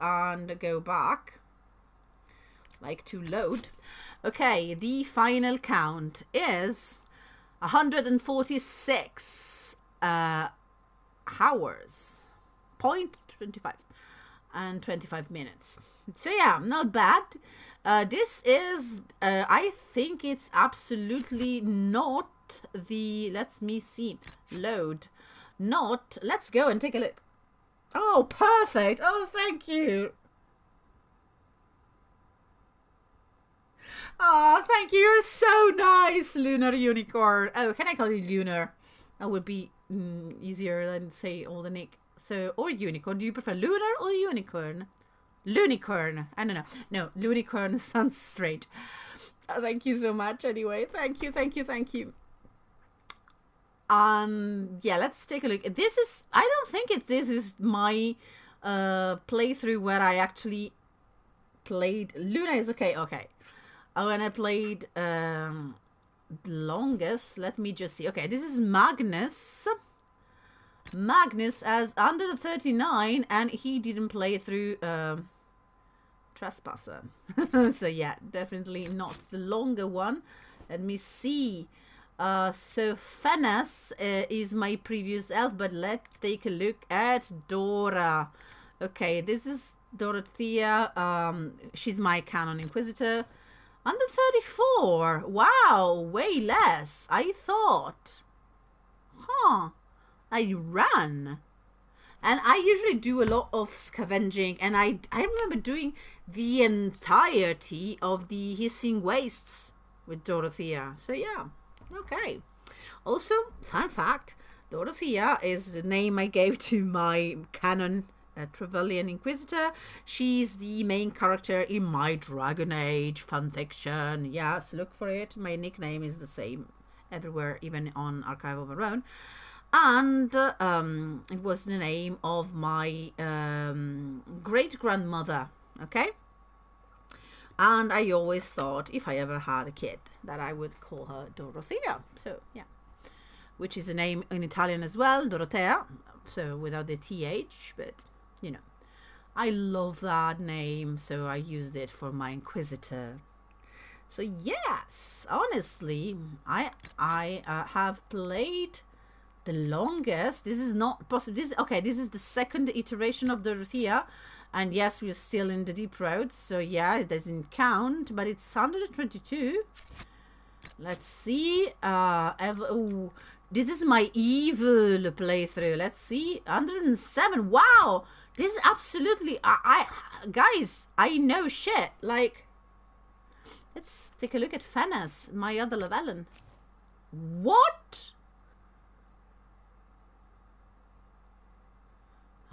back, like to load. Okay, the final count is 146 hours, 0.25 and 25 minutes. So yeah, not bad. This is, I think it's absolutely not the, let me see, load, not, let's go and take a look. Oh, perfect. Oh, thank you. Oh, thank you. You're so nice, Lunar Unicorn. Oh, can I call you Lunar? That would be easier than say all the nick. So, or Unicorn. Do you prefer Lunar or Unicorn? Lunicorn. I don't know. No, Lunicorn sounds straight. Thank you so much anyway. Thank you. Yeah, let's take a look. This is, I don't think this is my playthrough where I actually played. Luna is okay. When I played longest, let me just see. Okay, this is Magnus. Magnus as under the 39, and he didn't play through Trespasser. So yeah, definitely not the longer one. Let me see. So Fenas is my previous elf, but let's take a look at Dora. Okay, this is Dorothea. She's my canon inquisitor. Under 34. Wow, way less. I thought. Huh. I ran. And I usually do a lot of scavenging, and I remember doing the entirety of the Hissing Wastes with Dorothea. So yeah, okay. Also, fun fact, Dorothea is the name I gave to my canon Trevelyan Inquisitor. She's the main character in my Dragon Age fanfiction. Yes, look for it. My nickname is the same everywhere, even on Archive of Our Own. And it was the name of my great-grandmother, okay? And I always thought, if I ever had a kid, that I would call her Dorothea. So, yeah. Which is a name in Italian as well, Dorothea. So, without the TH, but, I love that name, so I used it for my Inquisitor. So, yes, honestly, I have played the longest. This is not possible. This is the second iteration of Dorothea, and yes, we're still in the Deep Road, so yeah, it doesn't count, but it's 122. Let's see. Ooh, this is my evil playthrough. Let's see. 107. Wow, this is absolutely. Guys, I know shit. Like, let's take a look at Fenas, my other Llewellyn. What?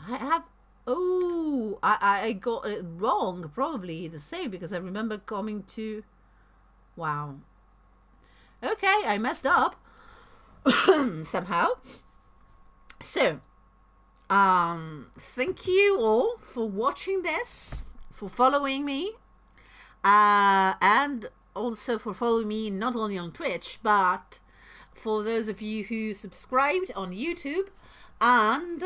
I have, I got it wrong, probably the same, because I remember coming to, wow. Okay, I messed up somehow. So, thank you all for watching this, for following me, and also for following me not only on Twitch, but for those of you who subscribed on YouTube, and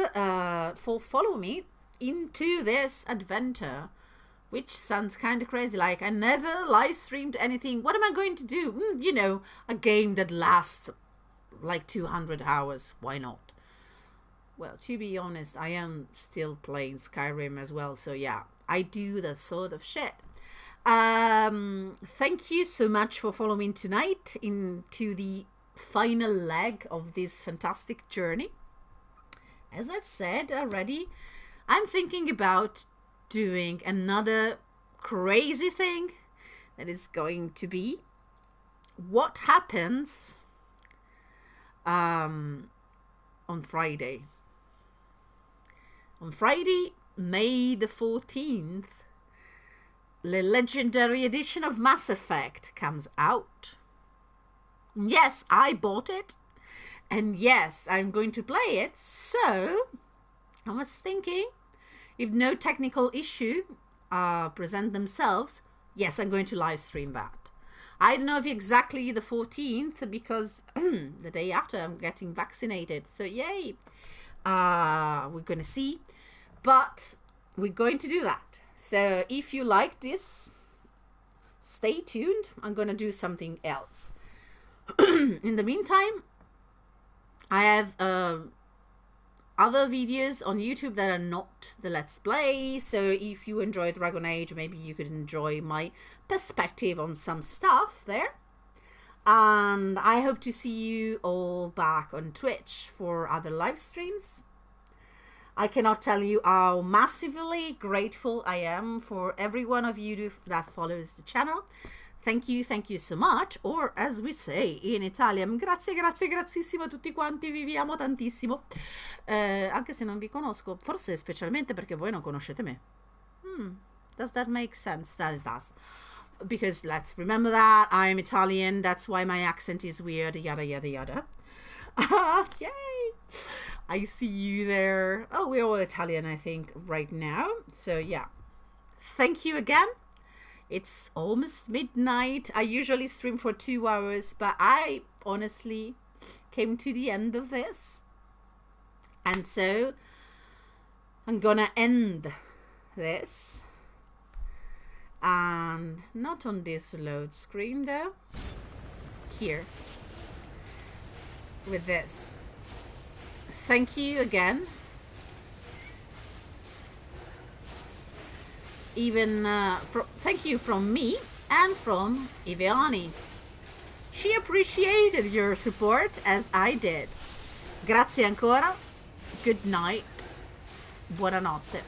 for following me into this adventure, which sounds kind of crazy. Like, I never live streamed anything. What am I going to do? You know, a game that lasts like 200 hours. Why not? Well, to be honest, I am still playing Skyrim as well. So yeah, I do that sort of shit. Thank you so much for following tonight into the final leg of this fantastic journey. As I've said already, I'm thinking about doing another crazy thing that is going to be what happens on Friday. On Friday, May the 14th, the legendary edition of Mass Effect comes out. Yes, I bought it. And yes, I'm going to play it. So, I was thinking, if no technical issue present themselves, yes, I'm going to live stream that. I don't know if exactly the 14th, because the day after I'm getting vaccinated. So, yay. We're going to see. But we're going to do that. So, if you like this, stay tuned. I'm going to do something else. In the meantime, I have other videos on YouTube that are not the Let's Play. So if you enjoy Dragon Age, maybe you could enjoy my perspective on some stuff there. And I hope to see you all back on Twitch for other live streams. I cannot tell you how massively grateful I am for every one of you that follows the channel. Thank you so much, or as we say in Italian, grazie, grazzissimo a tutti quanti, vi amo tantissimo, anche se non vi conosco, forse specialmente perché voi non conoscete me. Does that make sense? That does. Because let's remember that, I'm Italian, that's why my accent is weird, yada yada yada. Yay! I see you there. Oh, we're all Italian, I think, right now. So yeah, thank you again. It's almost midnight. I usually stream for 2 hours, but I honestly came to the end of this. And so I'm gonna end this. And not on this load screen though. Here. With this. Thank you again. Thank you from me and from Iveani. She appreciated your support as I did. Grazie ancora. Good night. Buonanotte.